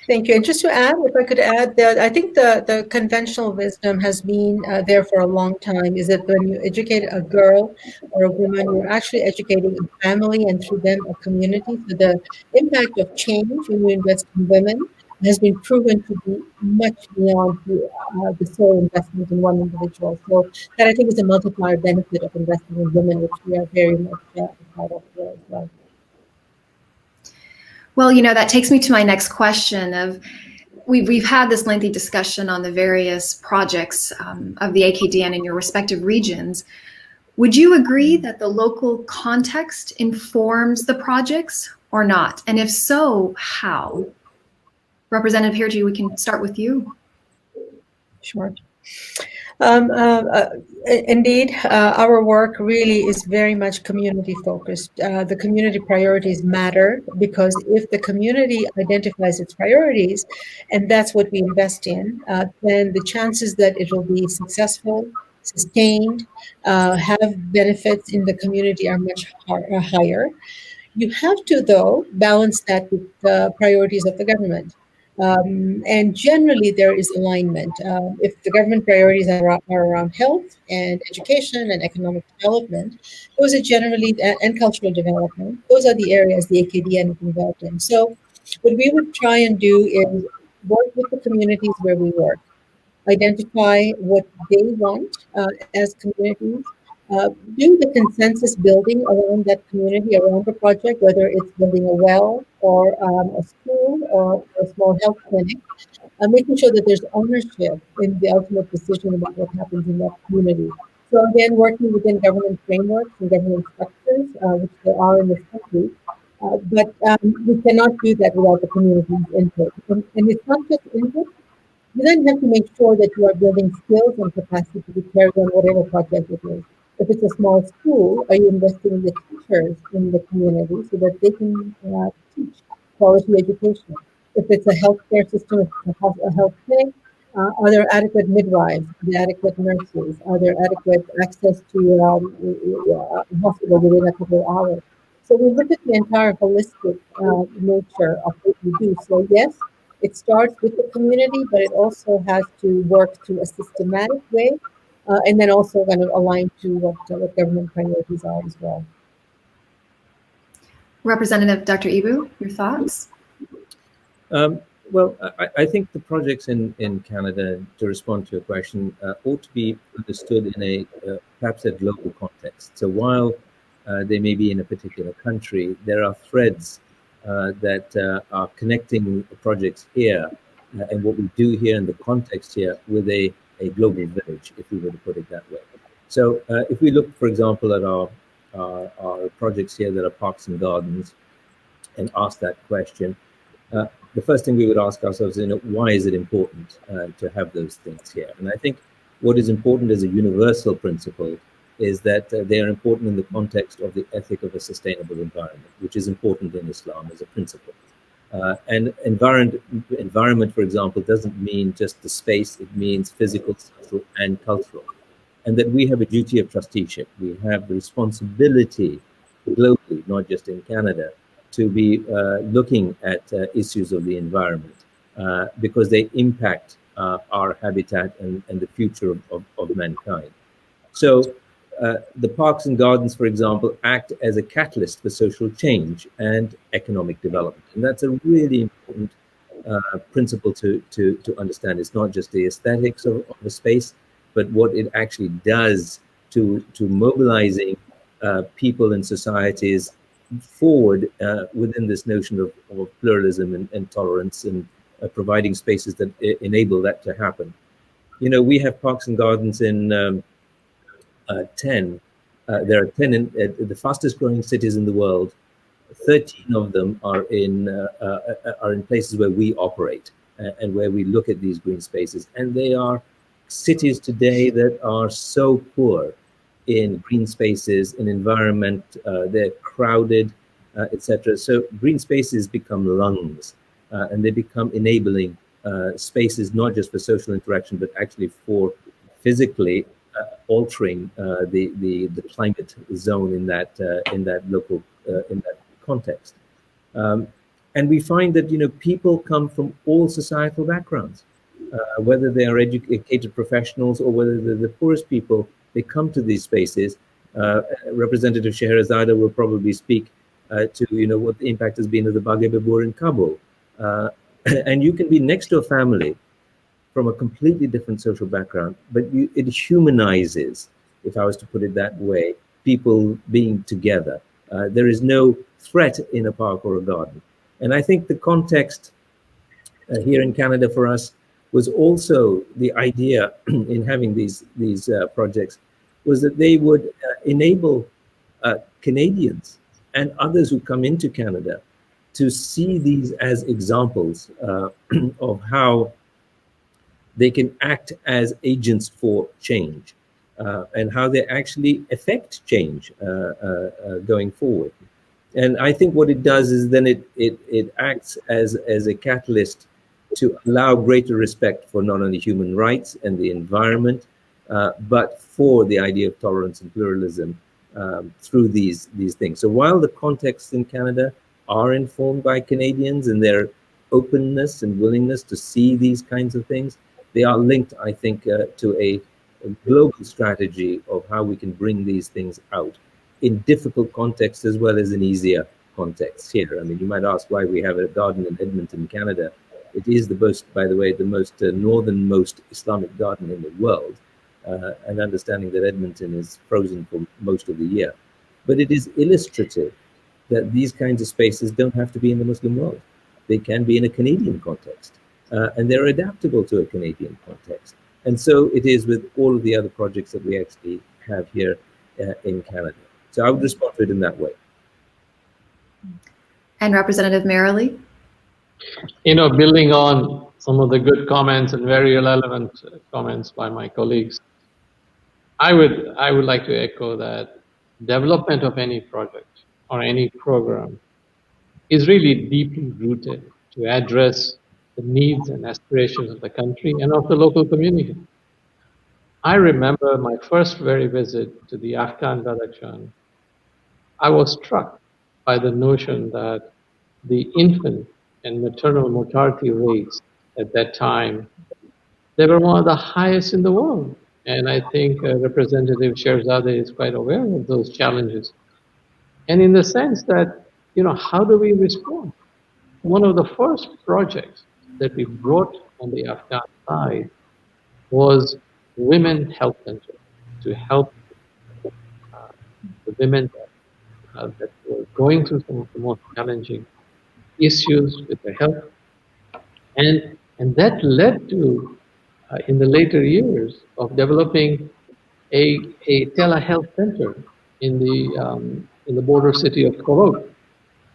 Thank you. And just to add, if I could add that I think the conventional wisdom has been there for a long time, is that when you educate a girl or a woman, you're actually educating a family and through them a community. So the impact of change when you invest in women has been proven to be much beyond the sole investment in one individual. So that I think is a multiplier benefit of investing in women, which we are very much proud of here as well. Well, you know, that takes me to my next question of, we've had this lengthy discussion on the various projects of the AKDN in your respective regions. Would you agree that the local context informs the projects or not? And if so, how? Representative Hirji, we can start with you. Sure. Indeed, our work really is very much community focused. The community priorities matter because if the community identifies its priorities, and that's what we invest in, then the chances that it will be successful, sustained, have benefits in the community are much higher. You have to, though, balance that with the priorities of the government. And generally, there is alignment. If the government priorities are around health and education and economic development, those are generally, and cultural development, those are the areas the AKDN is involved in. So what we would try and do is work with the communities where we work, identify what they want as communities, do the consensus building around that community, around the project, whether it's building a well or a school or a small health clinic, making sure that there's ownership in the ultimate decision about what happens in that community. So again, working within government frameworks and government structures, which there are in this country, but we cannot do that without the community's input. And it's not just input. You then have to make sure that you are building skills and capacity to carry on whatever project it is. If it's a small school, are you investing in the teachers in the community so that they can teach quality education? If it's a healthcare system, if it's a health clinic, are there adequate midwives? Are there adequate nurses? Are there adequate access to a hospital within a couple of hours? So we look at the entire holistic nature of what we do. So yes, it starts with the community, but it also has to work through a systematic way, and then also kind of align to what government priorities are as well. Representative Dr. Ibu, your thoughts? Well, I think the projects in Canada, to respond to your question, ought to be understood in a perhaps a global context. So while they may be in a particular country, there are threads that are connecting projects here and what we do here in the context here with a global village, if we were to put it that way. So if we look, for example, at our projects here that are parks and gardens and ask that question, the first thing we would ask ourselves is, why is it important to have those things here? And I think what is important as a universal principle is that they are important in the context of the ethic of a sustainable environment, which is important in Islam as a principle. And environment, for example, doesn't mean just the space, it means physical, social, and cultural. And that we have a duty of trusteeship. We have the responsibility globally, not just in Canada, to be looking at issues of the environment because they impact our habitat and the future of mankind. So the parks and gardens, for example, act as a catalyst for social change and economic development. And that's a really important principle to understand. It's not just the aesthetics of a space, but what it actually does to mobilizing people and societies forward within this notion of pluralism and tolerance, and providing spaces that enable that to happen. You know, we have parks and gardens in 10. There are 10 in the fastest growing cities in the world. 13 of them are in places where we operate and where we look at these green spaces. And they are cities today that are so poor in green spaces, in environment, they're crowded, etc. So green spaces become lungs, and they become enabling spaces, not just for social interaction, but actually for physically altering the climate zone in that local in that context. And we find that, you know, people come from all societal backgrounds, whether they are educated professionals or whether they're the poorest people. They come to these spaces. Representative Scheherazade will probably speak to, you know, what the impact has been of the Bagh Babur in Kabul. And you can be next to a family from a completely different social background, but it humanizes, if I was to put it that way, people being together. There is no threat in a park or a garden. And I think the context here in Canada for us was also the idea in having these projects was that they would enable Canadians and others who come into Canada to see these as examples of how they can act as agents for change and how they actually affect change going forward. And I think what it does is then it acts as a catalyst to allow greater respect for not only human rights and the environment, but for the idea of tolerance and pluralism through these things. So while the contexts in Canada are informed by Canadians and their openness and willingness to see these kinds of things, they are linked, I think, to a global strategy of how we can bring these things out in difficult contexts as well as in easier contexts here. I mean, you might ask why we have a garden in Edmonton, Canada. It is the most, by the way, the most northernmost Islamic garden in the world, and understanding that Edmonton is frozen for most of the year. But it is illustrative that these kinds of spaces don't have to be in the Muslim world. They can be in a Canadian context, and they're adaptable to a Canadian context. And so it is with all of the other projects that we actually have here in Canada. So I would respond to it in that way. And Representative Merrily? You know, building on some of the good comments and very relevant comments by my colleagues, I would like to echo that development of any project or any program is really deeply rooted to address the needs and aspirations of the country and of the local community. I remember my first very visit to the Afghan Delegation. I was struck by the notion that the infant and maternal mortality rates at that time, they were one of the highest in the world. And I think Representative Scheherazade is quite aware of those challenges. And in the sense that, you know, how do we respond? One of the first projects that we brought on the Afghan side was Women Health Center to help the women that were going through some of the most challenging issues with their health. And that led to, in the later years, of developing a telehealth center in the border city of Korog,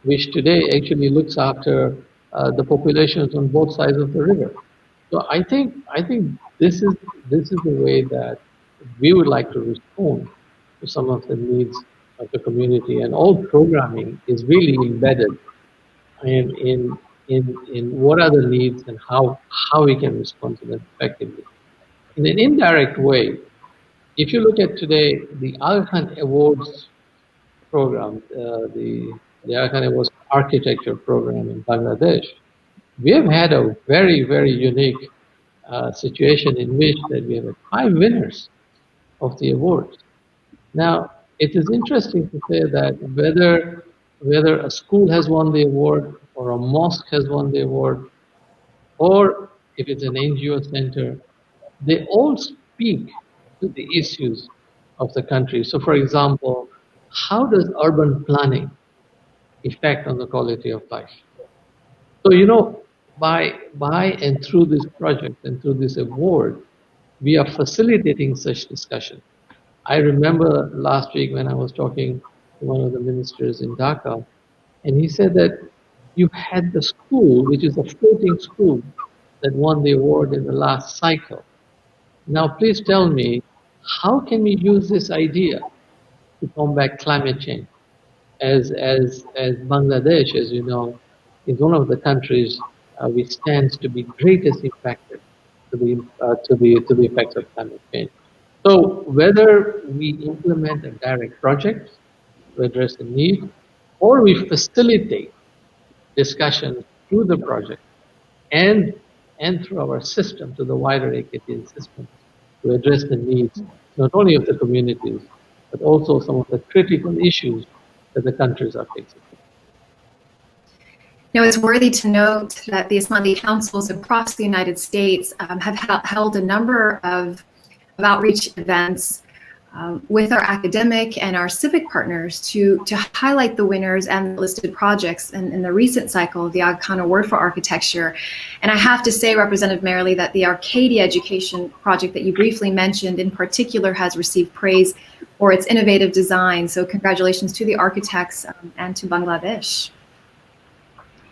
which today actually looks after the populations on both sides of the river. So I think this is the way that we would like to respond to some of the needs of the community, and all programming is really embedded in what are the needs and how we can respond to them effectively. In an indirect way, if you look at today the Aga Khan Awards program, the Aga Khan Awards architecture program in Bangladesh, we have had a very, very unique situation in which that we have 5 winners of the awards. Now, it is interesting to say that whether a school has won the award or a mosque has won the award, or if it's an NGO center, they all speak to the issues of the country. So, for example, how does urban planning affect on the quality of life? So, by and through this project and through this award, we are facilitating such discussion. I remember last week when I was talking to one of the ministers in Dhaka, and he said that you had the school, which is a floating school, that won the award in the last cycle. Now, please tell me, how can we use this idea to combat climate change? As Bangladesh, as you know, is one of the countries which stands to be greatest impacted to the effects of climate change. So whether we implement a direct project to address the need, or we facilitate discussions through the project and through our system to the wider AKTN system to address the needs not only of the communities, but also some of the critical issues that the countries are facing. Now, it's worthy to note that the Ismaili councils across the United States have held a number of outreach events with our academic and our civic partners to highlight the winners and listed projects in the recent cycle of the Aga Khan Award for Architecture. And I have to say, Representative Merrily, that the Arcadia Education project that you briefly mentioned in particular has received praise for its innovative design. So congratulations to the architects and to Bangladesh.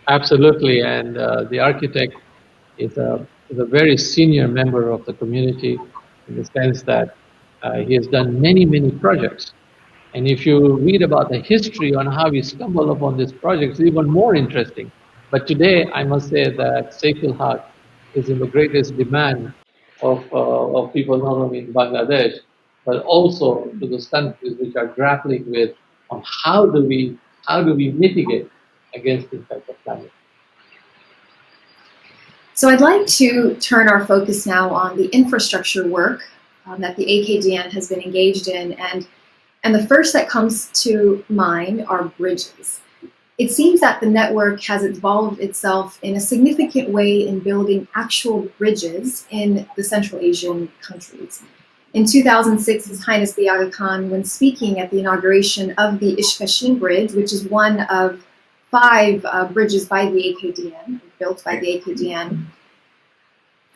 Absolutely, and the architect is a very senior member of the community in the sense that he has done many, many projects. And if you read about the history on how we stumbled upon this project, it's even more interesting. But today, I must say that Saiful Haq is in the greatest demand of people not only in Bangladesh, but also to those countries which are grappling with on how do we mitigate against the effect of climate. So I'd like to turn our focus now on the infrastructure work that the AKDN has been engaged in, and the first that comes to mind are bridges. It seems that the network has involved itself in a significant way in building actual bridges in the Central Asian countries. In 2006, His Highness the Aga Khan, when speaking at the inauguration of the Ishkashin Bridge, which is one of 5 bridges by the AKDN, built by the AKDN,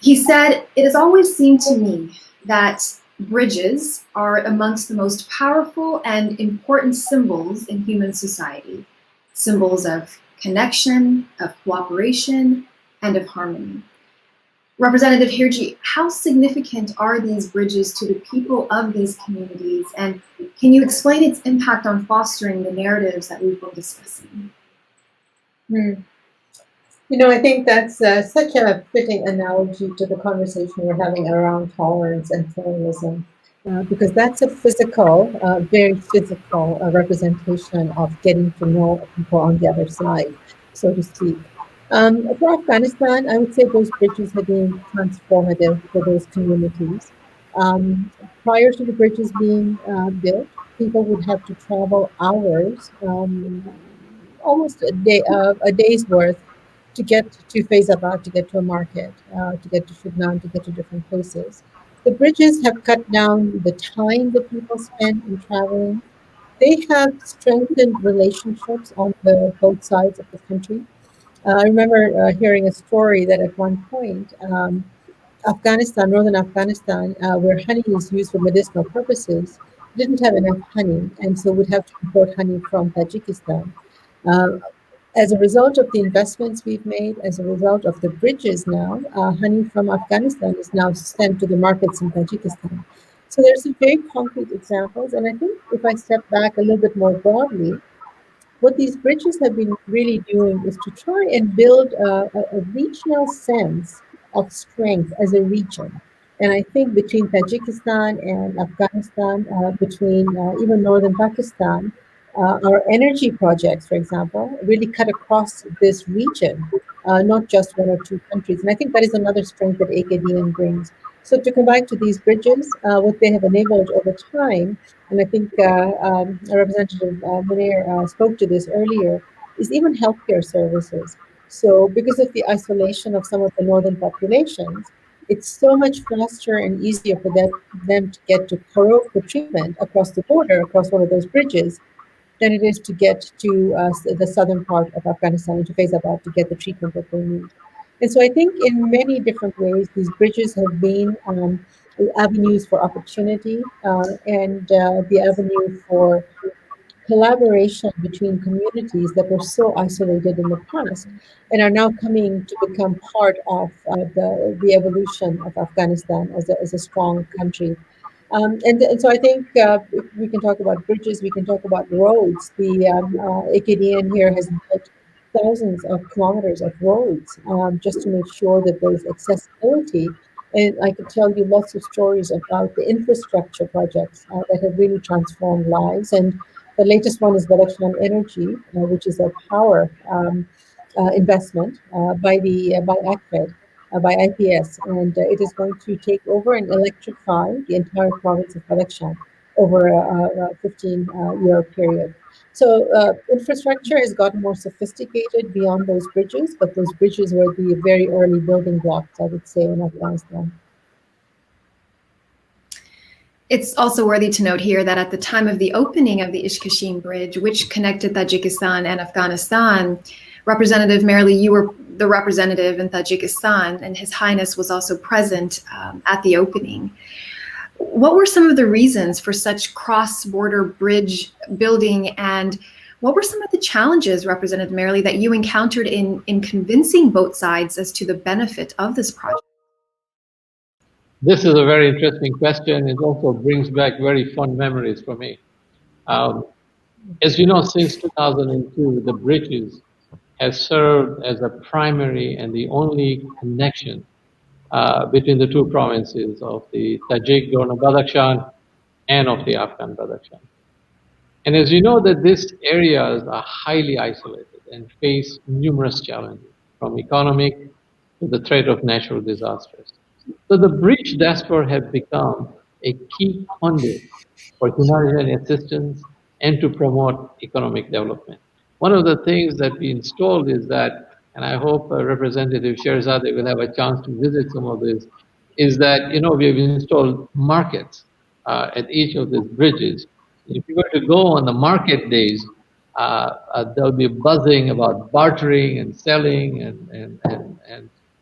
he said, "It has always seemed to me that bridges are amongst the most powerful and important symbols in human society, symbols of connection, of cooperation, and of harmony." Representative Hirji, how significant are these bridges to the people of these communities, and can you explain its impact on fostering the narratives that we've been discussing? I think that's such a fitting analogy to the conversation we're having around tolerance and pluralism, because that's a physical, very physical representation of getting to know people on the other side, so to speak. For Afghanistan, I would say those bridges have been transformative for those communities. Prior to the bridges being built, people would have to travel hours, almost a day's worth, to get to Faizabad, to get to a market, to get to Shubnan, to get to different places. The bridges have cut down the time that people spend in traveling. They have strengthened relationships on both sides of the country. I remember hearing a story that at one point, Afghanistan, northern Afghanistan, where honey is used for medicinal purposes, didn't have enough honey, and so would have to import honey from Tajikistan. As a result of the investments we've made, as a result of the bridges now, honey from Afghanistan is now sent to the markets in Tajikistan. So there's some very concrete examples, and I think if I step back a little bit more broadly, what these bridges have been really doing is to try and build a regional sense of strength as a region. And I think between Tajikistan and Afghanistan, between even northern Pakistan, Our energy projects, for example, really cut across this region, not just one or two countries. And I think that is another strength that AKDN brings. So to come back to these bridges, what they have enabled over time, and I think Representative Munir spoke to this earlier, is even healthcare services. So because of the isolation of some of the northern populations, it's so much faster and easier for them to get to Karo for treatment across the border, across one of those bridges, than it is to get to the southern part of Afghanistan, to Faizabad, to get the treatment that they need. And so I think in many different ways, these bridges have been avenues for opportunity and the avenue for collaboration between communities that were so isolated in the past and are now coming to become part of the evolution of Afghanistan as a strong country. And so I think if we can talk about bridges, we can talk about roads. The AKDN here has built thousands of kilometers of roads just to make sure that there's accessibility. And I could tell you lots of stories about the infrastructure projects that have really transformed lives. And the latest one is Delegation on Energy, which is a power investment by ACFED, by IPS, and it is going to take over and electrify the entire province of Badakhshan over a 15-year period. So infrastructure has gotten more sophisticated beyond those bridges, but those bridges were the very early building blocks, I would say, in Afghanistan. It's also worthy to note here that at the time of the opening of the Ishkashin Bridge, which connected Tajikistan and Afghanistan, Representative Merely, you were the representative in Tajikistan, and His Highness was also present at the opening. What were some of the reasons for such cross-border bridge building, and what were some of the challenges, Representative Merely, that you encountered in convincing both sides as to the benefit of this project? This is a very interesting question. It also brings back very fond memories for me. As you know, since 2002, the bridges have served as a primary and the only connection between the two provinces of the Tajik Gorno-Badakhshan and of the Afghan Badakhshan. And as you know, that these areas are highly isolated and face numerous challenges, from economic to the threat of natural disasters. So the bridge therefore have become a key conduit for humanitarian assistance and to promote economic development. One of the things that we installed is that, and I hope Representative Sherzadeh will have a chance to visit some of this, is that, you know, we have installed markets at each of these bridges. If you were to go on the market days, there'll be buzzing about bartering and selling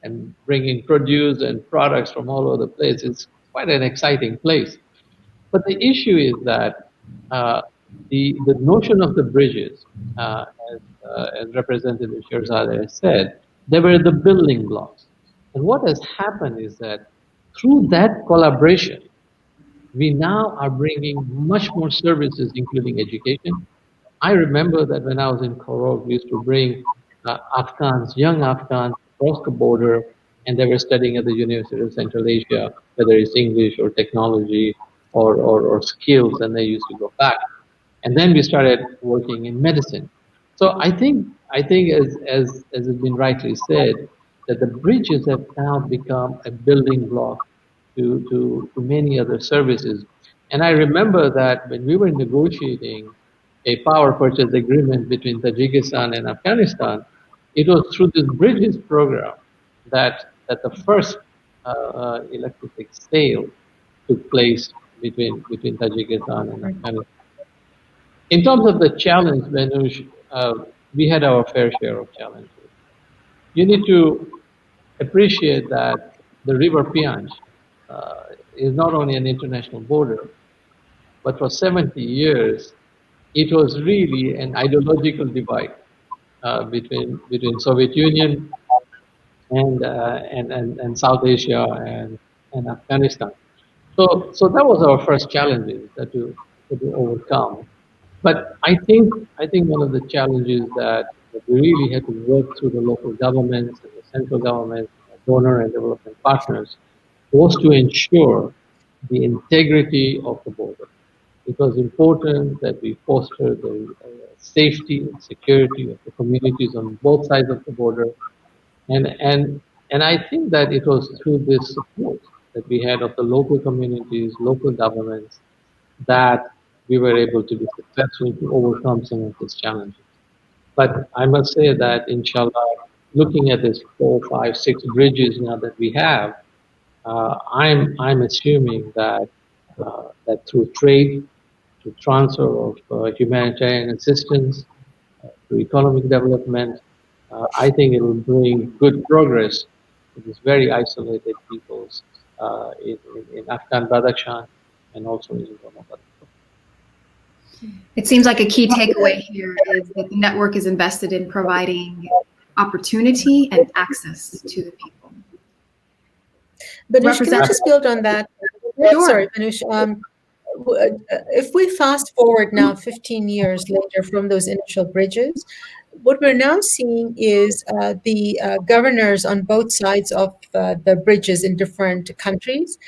and bringing produce and products from all over the place. It's quite an exciting place. But the issue is that the notion of the bridges, as Representative Sherzadeh said, they were the building blocks. And what has happened is that through that collaboration, we now are bringing much more services, including education. I remember that when I was in Korog, we used to bring Afghans, young Afghans, across the border, and they were studying at the University of Central Asia, whether it's English or technology or skills, and they used to go back. And then we started working in medicine. So I think as has been rightly said, that the bridges have now become a building block to many other services. And I remember that when we were negotiating a power purchase agreement between Tajikistan and Afghanistan, it was through this bridges program that the first electricity sale took place between Tajikistan and Afghanistan. In terms of the challenge, Manush, we had our fair share of challenges. You need to appreciate that the river Pianj is not only an international border, but for 70 years, it was really an ideological divide between Soviet Union and South Asia and Afghanistan. So that was our first challenge that to overcome. But I think one of the challenges that we really had to work through the local governments and the central government, donor and development partners, was to ensure the integrity of the border. it was important that we foster the safety and security of the communities on both sides of the border. And I think that it was through this support that we had of the local communities, local governments, that we were able to be successful to overcome some of these challenges. But I must say that, inshallah, looking at this 4, 5, 6 bridges now that we have, I'm assuming that that through trade, through transfer of humanitarian assistance, through economic development, I think it will bring good progress to these very isolated peoples in Afghan Badakhshan and also in Ramadan. It seems like a key takeaway here is that the network is invested in providing opportunity and access to the people. But can I just build on that? Sure. Sorry, Manush. If we fast forward now 15 years later from those initial bridges, what we're now seeing is the governors on both sides of the bridges in different countries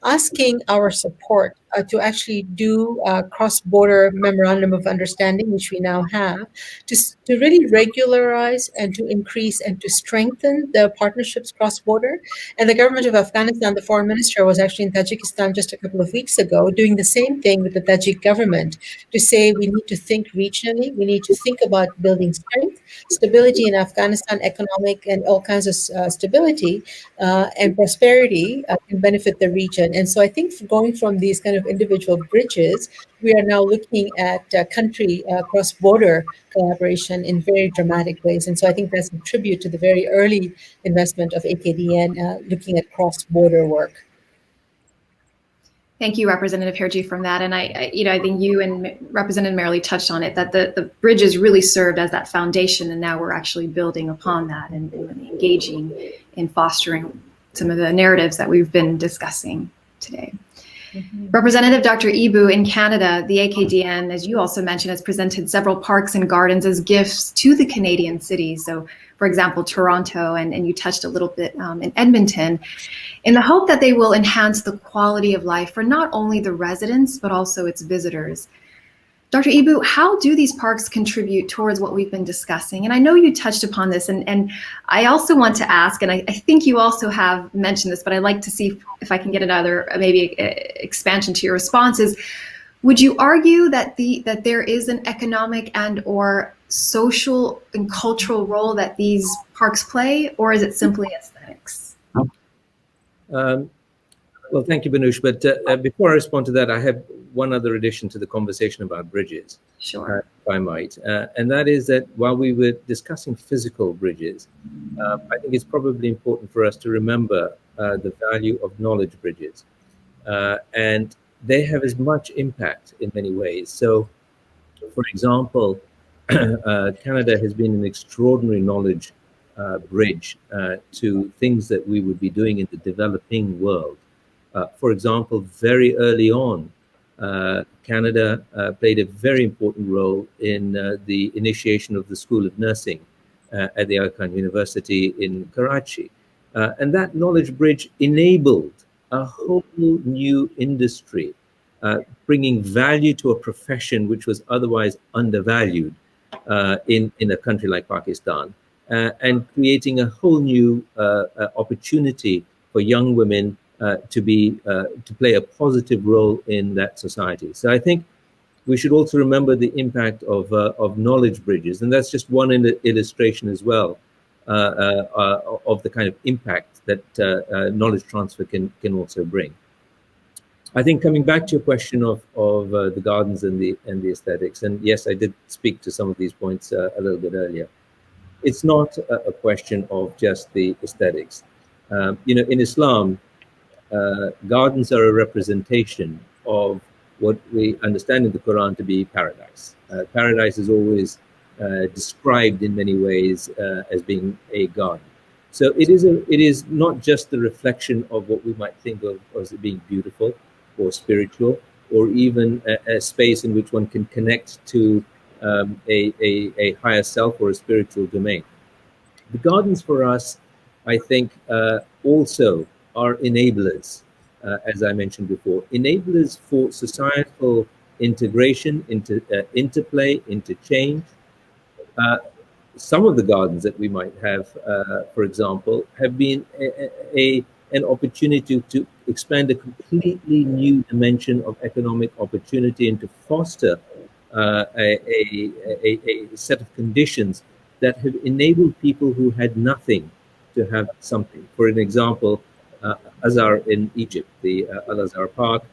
asking our support to actually do cross-border memorandum of understanding, which we now have, to really regularize and to increase and to strengthen the partnerships cross-border. And the government of Afghanistan, the foreign minister, was actually in Tajikistan just a couple of weeks ago doing the same thing with the Tajik government to say we need to think regionally, we need to think about building strength, stability in Afghanistan, economic and all kinds of stability and prosperity can benefit the region. And so I think going from these kind of individual bridges, we are now looking at country cross-border collaboration in very dramatic ways. And so I think that's a tribute to the very early investment of AKDN looking at cross-border work. Thank you, Representative Hirji, from that. And I think you and Representative Merrily touched on it, that the bridges really served as that foundation, and now we're actually building upon that and engaging in fostering some of the narratives that we've been discussing today. Mm-hmm. Representative Dr. Ibu, in Canada, the AKDN, as you also mentioned, has presented several parks and gardens as gifts to the Canadian cities. So, for example, Toronto, and you touched a little bit in Edmonton, in the hope that they will enhance the quality of life for not only the residents, but also its visitors. Dr. Ibu, how do these parks contribute towards what we've been discussing? And I know you touched upon this, and I also want to ask, and I think you also have mentioned this, but I'd like to see if I can get another maybe expansion to your responses. Would you argue that there is an economic and or social and cultural role that these parks play, or is it simply aesthetics? Well, thank you, Banush. But before I respond to that, I have one other addition to the conversation about bridges, sure, if I might. And that is that while we were discussing physical bridges, I think it's probably important for us to remember the value of knowledge bridges. And they have as much impact in many ways. So, for example, Canada has been an extraordinary knowledge bridge to things that we would be doing in the developing world. For example, very early on, Canada played a very important role in the initiation of the School of Nursing at the Icahn University in Karachi. And that knowledge bridge enabled a whole new industry, bringing value to a profession which was otherwise undervalued in a country like Pakistan, and creating a whole new opportunity for young women to play a positive role in that society. So I think we should also remember the impact of knowledge bridges, and that's just one illustration as well of the kind of impact that knowledge transfer can also bring. I think coming back to your question of the gardens and the aesthetics, and yes, I did speak to some of these points a little bit earlier. It's not a question of just the aesthetics. In Islam, gardens are a representation of what we understand in the Quran to be paradise. Paradise is always described in many ways as being a garden. So it is not just the reflection of what we might think of as being beautiful or spiritual, or even a space in which one can connect to a higher self or a spiritual domain. The gardens for us, I think, also are enablers, as I mentioned before, enablers for societal integration, interplay, interchange. Some of the gardens that we might have, for example, have been an opportunity to expand a completely new dimension of economic opportunity and to foster a set of conditions that have enabled people who had nothing to have something. For an example, Azhar in Egypt, the Al-Azhar Park,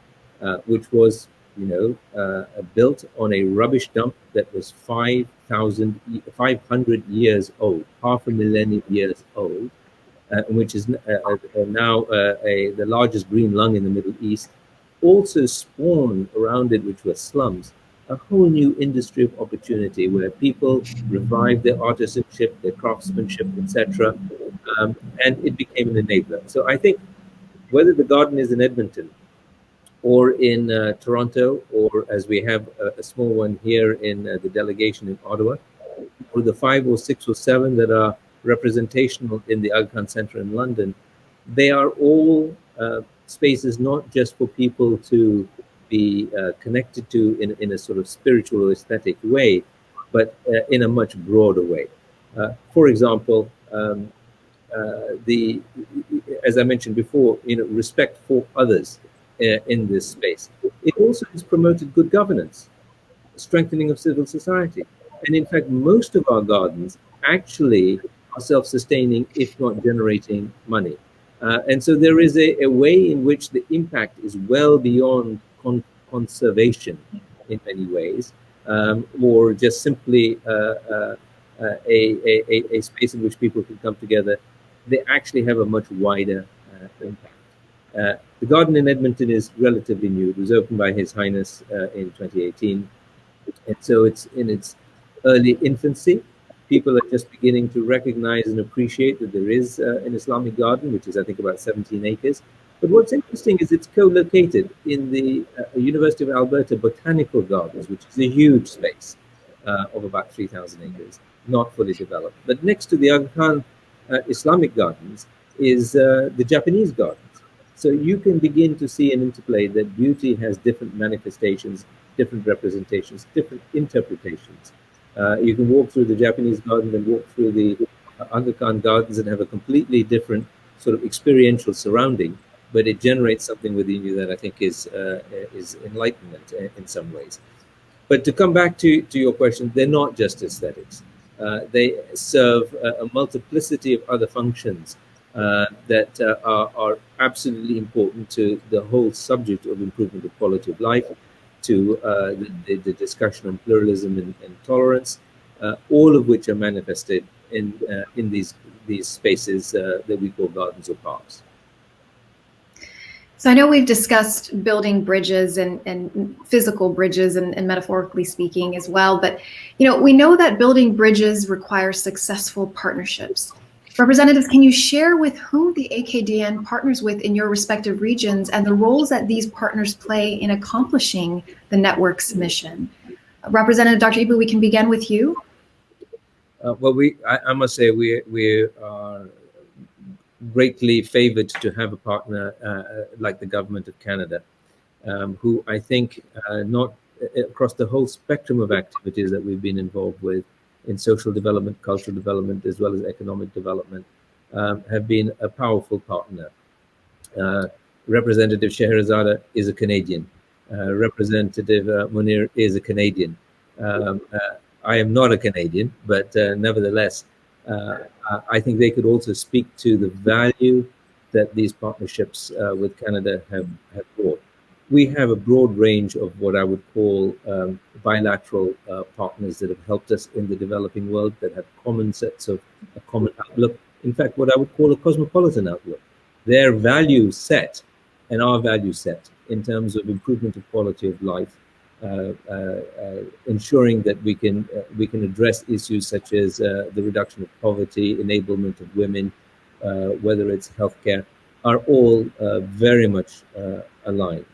which was, built on a rubbish dump that was 500 years old, half a millennium years old, which is now the largest green lung in the Middle East, also spawned around it, which were slums, a whole new industry of opportunity where people revived their artisanship, their craftsmanship, etc., and it became an enabler. So I think whether the garden is in Edmonton or in Toronto, or as we have a small one here in the delegation in Ottawa, or the 5 or 6 or 7 that are representational in the Aga Khan Centre in London, they are all spaces not just for people to be connected to in a sort of spiritual or aesthetic way, but in a much broader way. For example, as I mentioned before, respect for others in this space. It also has promoted good governance, strengthening of civil society. And in fact, most of our gardens actually are self-sustaining, if not generating money. And so there is a way in which the impact is well beyond conservation in many ways, or just simply a space in which people can come together. They actually have a much wider impact. The garden in Edmonton is relatively new. It was opened by His Highness in 2018. And so it's in its early infancy. People are just beginning to recognize and appreciate that there is an Islamic garden, which is, I think, about 17 acres. But what's interesting is it's co-located in the University of Alberta Botanical Gardens, which is a huge space of about 3,000 acres, not fully developed. But next to the Aga Khan Islamic Gardens is the Japanese Gardens. So you can begin to see an interplay that beauty has different manifestations, different representations, different interpretations. You can walk through the Japanese garden and walk through the Aga Khan Gardens and have a completely different sort of experiential surrounding, but it generates something within you that I think is enlightenment in some ways. But to come back to your question, they're not just aesthetics. They serve a multiplicity of other functions that are absolutely important to the whole subject of improvement of quality of life, to the discussion on pluralism and tolerance, all of which are manifested in these spaces that we call gardens or parks. So I know we've discussed building bridges and physical bridges and metaphorically speaking as well, but we know that building bridges requires successful partnerships. Representatives, can you share with whom the AKDN partners with in your respective regions and the roles that these partners play in accomplishing the network's mission? Representative Dr. Ibu, we can begin with you. Well, I must say we are greatly favored to have a partner like the Government of Canada, who I think not across the whole spectrum of activities that we've been involved with in social development, cultural development, as well as economic development, have been a powerful partner. Representative Scheherazade is a Canadian. Representative Munir is a Canadian. I am not a Canadian, but nevertheless, I think they could also speak to the value that these partnerships with Canada have brought. We have a broad range of what I would call bilateral partners that have helped us in the developing world, that have common sets of a common outlook. In fact, what I would call a cosmopolitan outlook. Their value set and our value set in terms of improvement of quality of life, ensuring that we can address issues such as the reduction of poverty, enablement of women, whether it's healthcare, are all very much aligned.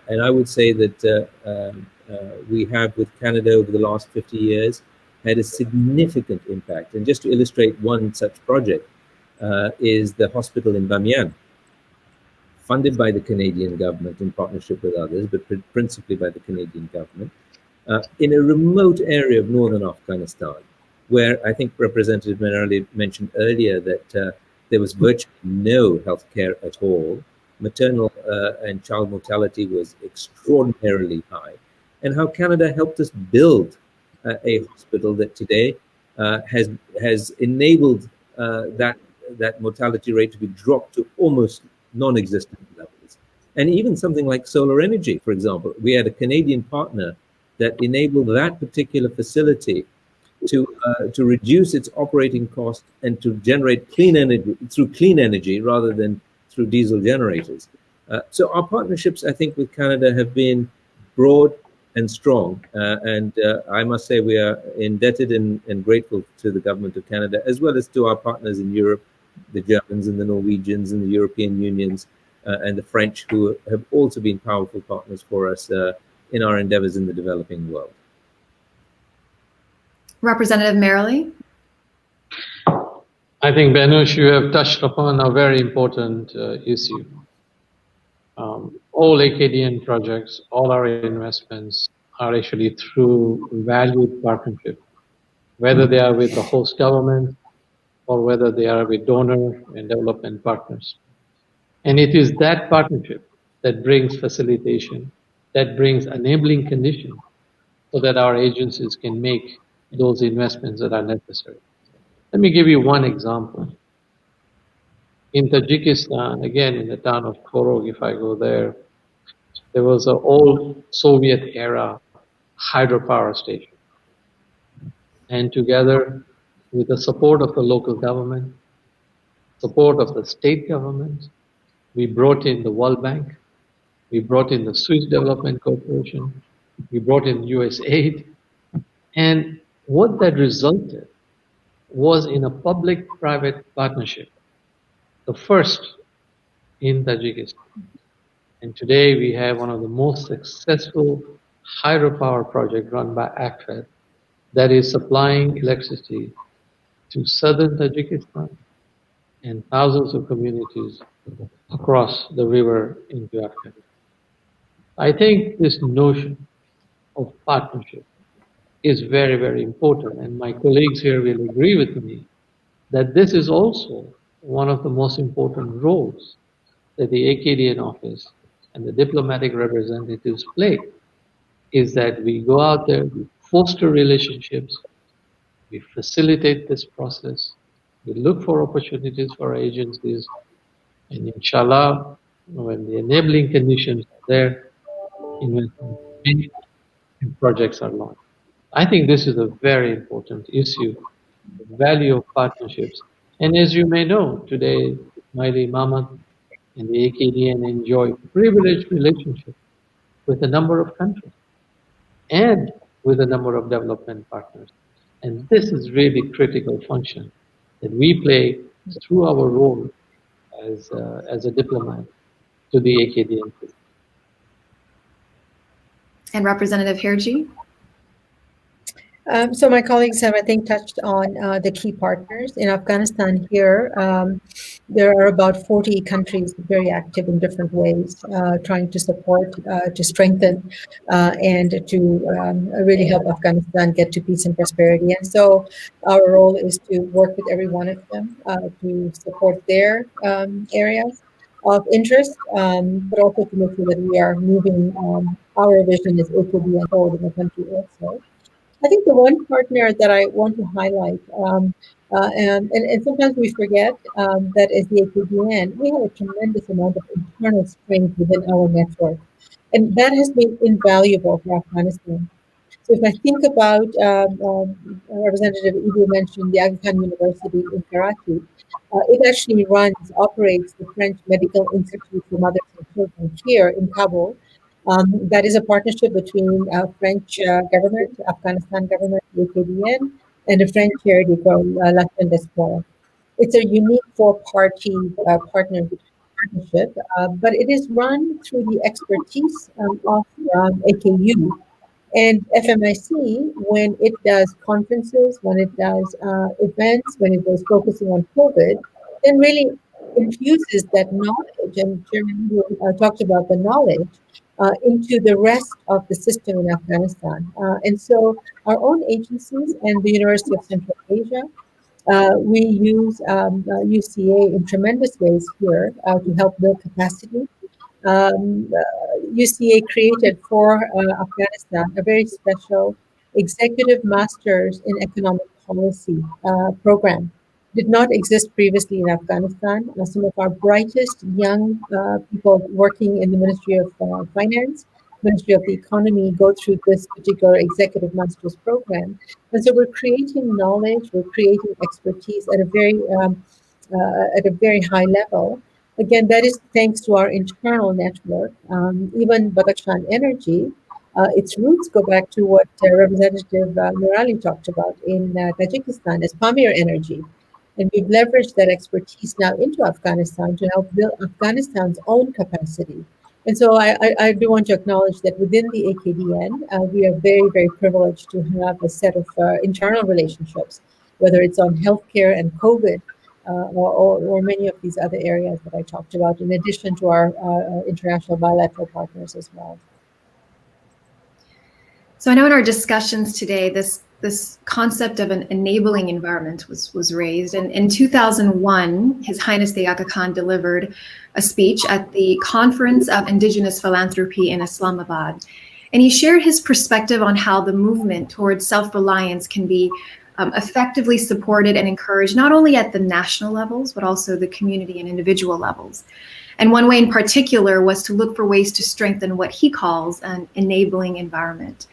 And I would say that we have with Canada over the last 50 years had a significant impact. And just to illustrate one such project is the hospital in Bamiyan. funded by the Canadian government in partnership with others, but principally by the Canadian government, in a remote area of northern Afghanistan, where I think Representative Merali mentioned earlier that there was virtually no healthcare at all. Maternal and child mortality was extraordinarily high, and how Canada helped us build a hospital that today has enabled that mortality rate to be dropped to almost non-existent levels. And even something like solar energy, for example, we had a Canadian partner that enabled that particular facility to reduce its operating cost and to generate clean energy through clean energy rather than through diesel generators. So our partnerships, I think, with Canada have been broad and strong. And I must say we are indebted and grateful to the government of Canada, as well as to our partners in Europe, the Germans and the Norwegians and the European Unions and the French, who have also been powerful partners for us in our endeavors in the developing world. Representative Merali. I think, Benush, you have touched upon a very important issue. All Acadian projects, all our investments are actually through valued partnership, whether they are with the host government or whether they are with donor and development partners. And it is that partnership that brings facilitation, that brings enabling conditions so that our agencies can make those investments that are necessary. Let me give you one example. In Tajikistan, again in the town of Korog, if I go there was an old Soviet era hydropower station. And together with the support of the local government, support of the state government, we brought in the World Bank, we brought in the Swiss Development Corporation, we brought in US aid, and what that resulted was in a public-private partnership, the first in Tajikistan. And today we have one of the most successful hydropower projects run by ACFED that is supplying electricity to southern Tajikistan and thousands of communities across the river into Afghanistan. I think this notion of partnership is very, very important, and my colleagues here will agree with me that this is also one of the most important roles that the Acadian office and the diplomatic representatives play, is that we go out there, we foster relationships, we facilitate this process, we look for opportunities for our agencies, and inshallah, when the enabling conditions are there, investment and projects are launched. I think this is a very important issue, the value of partnerships. And as you may know, today, Ismaili Imamat and the Acadian enjoy privileged relationships with a number of countries and with a number of development partners. And this is really critical function that we play through our role as a diplomat to the Acadian system. And Representative Hirji. So my colleagues have, I think, touched on the key partners. In Afghanistan here, there are about 40 countries very active in different ways, trying to support, to strengthen, and to really help Afghanistan get to peace and prosperity. And so our role is to work with every one of them to support their areas of interest, but also to make sure that we are moving our vision as AKB forward in the country also. I think the one partner that I want to highlight, and sometimes we forget that as the AKBN, we have a tremendous amount of internal strength within our network. And that has been invaluable for Afghanistan. So if I think about, Representative Ibu mentioned the Aga Khan University in Karachi, it actually operates the French Medical Institute for Mothers and Children here in Kabul. That is a partnership between French government, Afghanistan government, the AKBN, and a French charity called L'Action d'Espoir. It's a unique four-party partnership, but it is run through the expertise of AKU. And FMIC, when it does conferences, when it does events, when it was focusing on COVID, then really infuses that knowledge, and Chairman talked about the knowledge, into the rest of the system in Afghanistan. And so our own agencies and the University of Central Asia, we use UCA in tremendous ways here to help build capacity. UCA created for Afghanistan a very special executive masters in economic policy program. Did not exist previously in Afghanistan. Some of our brightest young people working in the Ministry of Finance, Ministry of the Economy, go through this particular executive masters program. And so we're creating knowledge, we're creating expertise at a very high level. Again, that is thanks to our internal network. Even Badakhshan Energy, its roots go back to what Representative Nurali talked about in Tajikistan as Pamir Energy. And we've leveraged that expertise now into Afghanistan to help build Afghanistan's own capacity. And so I do want to acknowledge that within the AKDN, we are very, very privileged to have a set of internal relationships, whether it's on healthcare and COVID, or many of these other areas that I talked about, in addition to our international bilateral partners as well. So I know in our discussions today, this concept of an enabling environment was raised. And in 2001, His Highness the Aga Khan delivered a speech at the Conference of Indigenous Philanthropy in Islamabad. And he shared his perspective on how the movement towards self-reliance can be effectively supported and encouraged, not only at the national levels, but also the community and individual levels. And one way in particular was to look for ways to strengthen what he calls an enabling environment.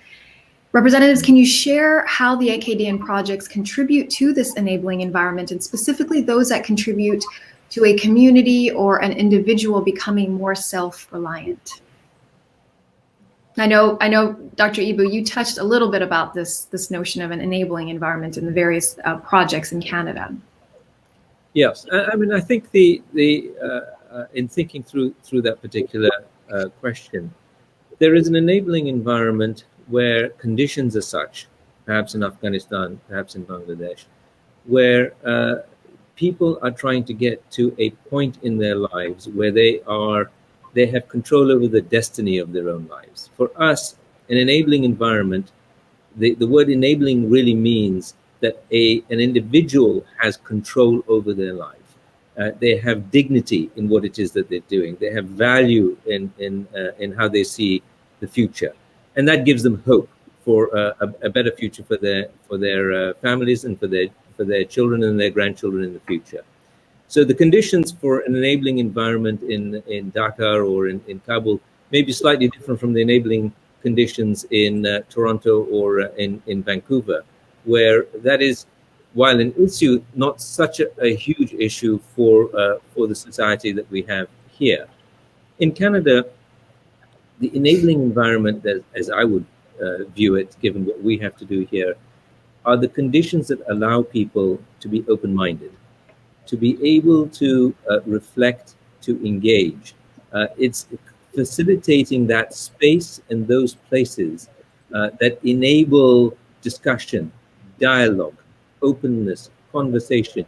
Representatives, can you share how the AKDN projects contribute to this enabling environment, and specifically those that contribute to a community or an individual becoming more self-reliant? I know, Dr. Ibu, you touched a little bit about this notion of an enabling environment in the various projects in Canada. Yes, I mean, I think in thinking through that particular question, there is an enabling environment where conditions are such, perhaps in Afghanistan, perhaps in Bangladesh, where people are trying to get to a point in their lives where they have control over the destiny of their own lives. For us, an enabling environment, the word enabling really means that an individual has control over their life. They have dignity in what it is that they're doing. They have value in how they see the future. And that gives them hope for a better future for their families and for their children and their grandchildren in the future. So the conditions for an enabling environment in Dhaka or in Kabul may be slightly different from the enabling conditions in Toronto or in Vancouver, where that is, while an issue, not such a huge issue for the society that we have here. In Canada, the enabling environment, as I would view it, given what we have to do here, are the conditions that allow people to be open-minded, to be able to reflect, to engage. It's facilitating that space and those places that enable discussion, dialogue, openness, conversation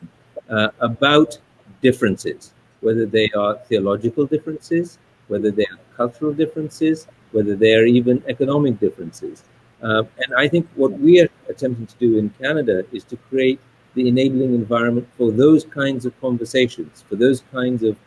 about differences, whether they are theological differences, whether they are cultural differences, whether they are even economic differences. And I think what we are attempting to do in Canada is to create the enabling environment for those kinds of conversations, for those kinds of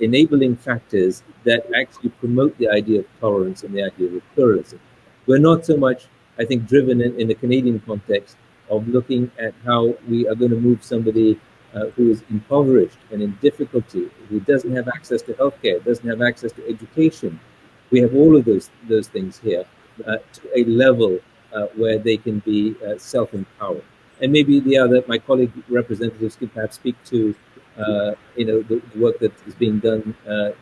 enabling factors that actually promote the idea of tolerance and the idea of pluralism. We're not so much, I think, driven in the Canadian context of looking at how we are going to move somebody who is impoverished and in difficulty, who doesn't have access to healthcare, doesn't have access to education. We have all of those things here to a level where they can be self-empowered. And maybe my colleague representatives could perhaps speak to the work that is being done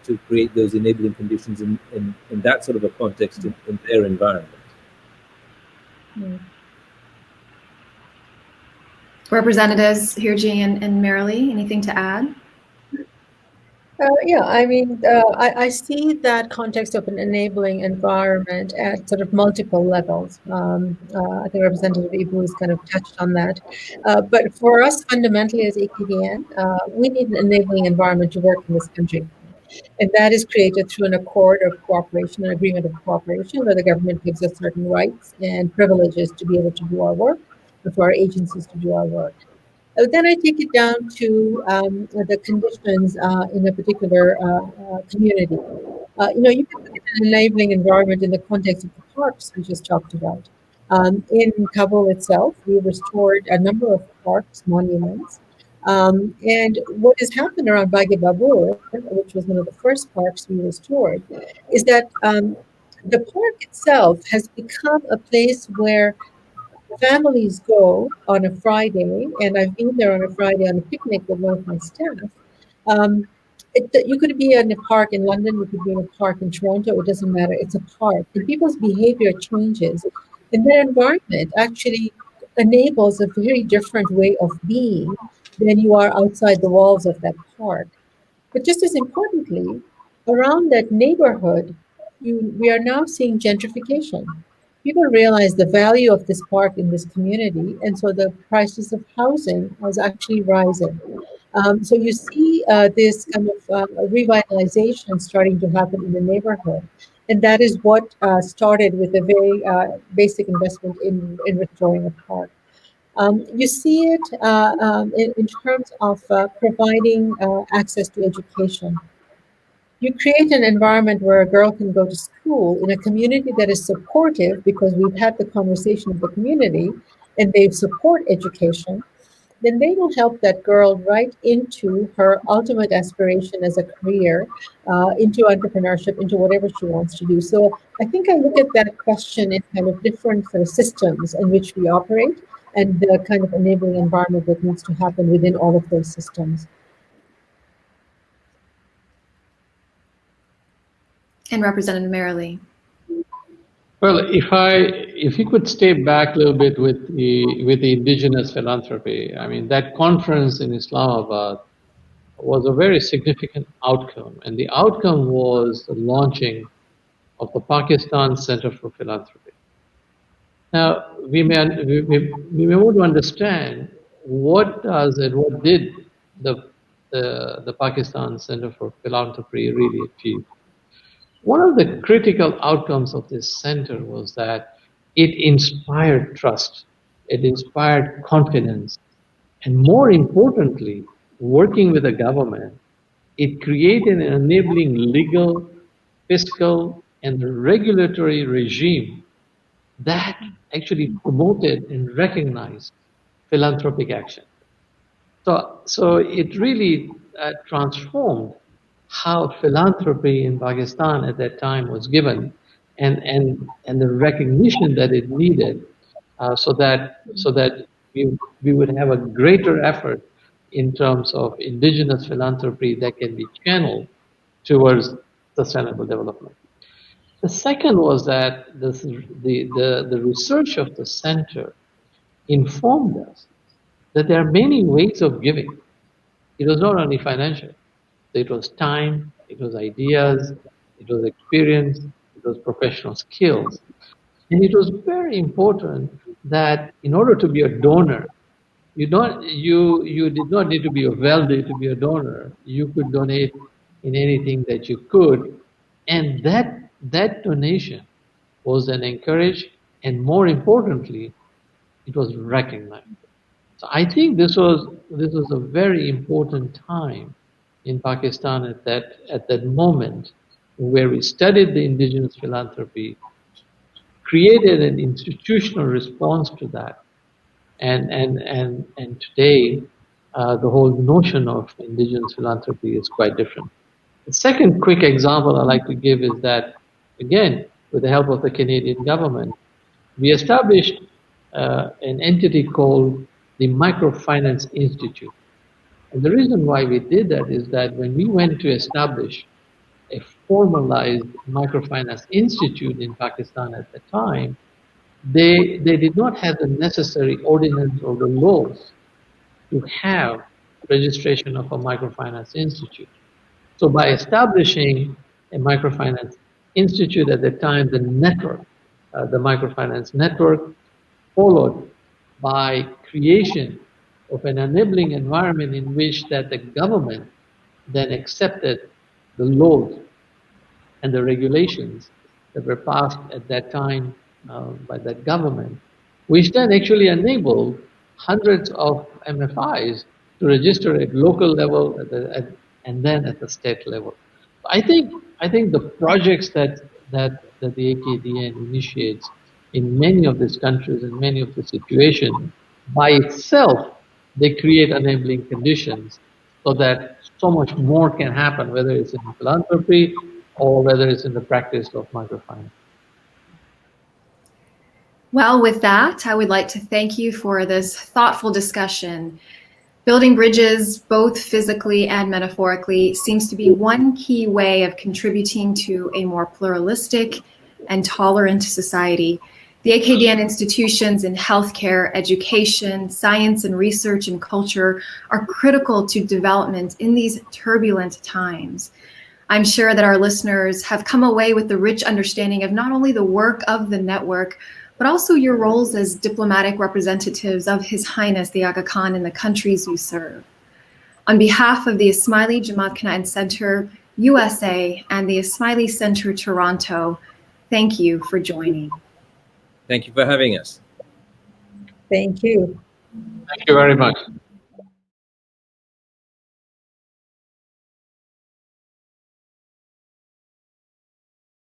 to create those enabling conditions in that sort of a context in their environment. Representatives Hirji and Marilee, anything to add? Yeah, I mean, I see that context of an enabling environment at sort of multiple levels. I think Representative Ibu has kind of touched on that. But for us, fundamentally as AKDN, we need an enabling environment to work in this country. And that is created through an accord of cooperation, an agreement of cooperation, where the government gives us certain rights and privileges to be able to do our work, and for our agencies to do our work. Then I take it down to the conditions in a particular community. You can look at an enabling environment in the context of the parks we just talked about. In Kabul itself, we restored a number of parks, monuments. And what has happened around Bagi Babur, which was one of the first parks we restored, is that the park itself has become a place where families go on a Friday, and I've been there on a Friday on a picnic with one of my staff. You could be in a park in London, you could be in a park in Toronto, it doesn't matter. It's a park, and people's behavior changes. And their environment actually enables a very different way of being than you are outside the walls of that park. But just as importantly, around that neighborhood, we are now seeing gentrification. People realize the value of this park in this community, and so the prices of housing is actually rising. So you see this kind of revitalization starting to happen in the neighborhood. And that is what started with a very basic investment in restoring a park. You see it in terms of providing access to education. You create an environment where a girl can go to school in a community that is supportive, because we've had the conversation of the community and they support education, then they will help that girl right into her ultimate aspiration as a career, into entrepreneurship, into whatever she wants to do. So I think I look at that question in kind of different sort of systems in which we operate, and the kind of enabling environment that needs to happen within all of those systems. And Representative Merrilee. Well, if you could stay back a little bit with the indigenous philanthropy, I mean, that conference in Islamabad was a very significant outcome, and the outcome was the launching of the Pakistan Center for Philanthropy. Now, we may want to understand what did the Pakistan Center for Philanthropy really achieve. One of the critical outcomes of this center was that it inspired trust, it inspired confidence, and more importantly, working with the government, it created an enabling legal, fiscal, and regulatory regime that actually promoted and recognized philanthropic action. So it really transformed how philanthropy in Pakistan at that time was given, and the recognition that it needed, so that we would have a greater effort in terms of indigenous philanthropy that can be channeled towards sustainable development. The second was that the research of the center informed us that there are many ways of giving. It was not only financial. It was time, it was ideas, it was experience, it was professional skills. And it was very important that in order to be a donor, you did not need to be wealthy to be a donor. You could donate in anything that you could. And that donation was then encouraged, and more importantly, it was recognized. So I think this was a very important time in Pakistan at that moment, where we studied the indigenous philanthropy, created an institutional response to that, and today the whole notion of indigenous philanthropy is quite different. The second quick example I like to give is that, again, with the help of the Canadian government, we established an entity called the Microfinance Institute. And the reason why we did that is that when we went to establish a formalized microfinance institute in Pakistan at the time, they did not have the necessary ordinance or the laws to have registration of a microfinance institute. So by establishing a microfinance institute at the time, the network, the microfinance network, followed by creation of an enabling environment in which that the government then accepted the laws and the regulations that were passed at that time by that government, which then actually enabled hundreds of MFIs to register at local level and then at the state level. I think the projects that the AKDN initiates in many of these countries and many of the situations, by itself, they create enabling conditions so that so much more can happen, whether it's in philanthropy or whether it's in the practice of microfinance. Well, with that, I would like to thank you for this thoughtful discussion. Building bridges, both physically and metaphorically, seems to be one key way of contributing to a more pluralistic and tolerant society. The AKDN institutions in healthcare, education, science and research and culture are critical to development in these turbulent times. I'm sure that our listeners have come away with the rich understanding of not only the work of the network, but also your roles as diplomatic representatives of His Highness the Aga Khan in the countries you serve. On behalf of the Ismaili Imamat Center USA and the Ismaili Center Toronto, thank you for joining. Thank you for having us. Thank you. Thank you very much.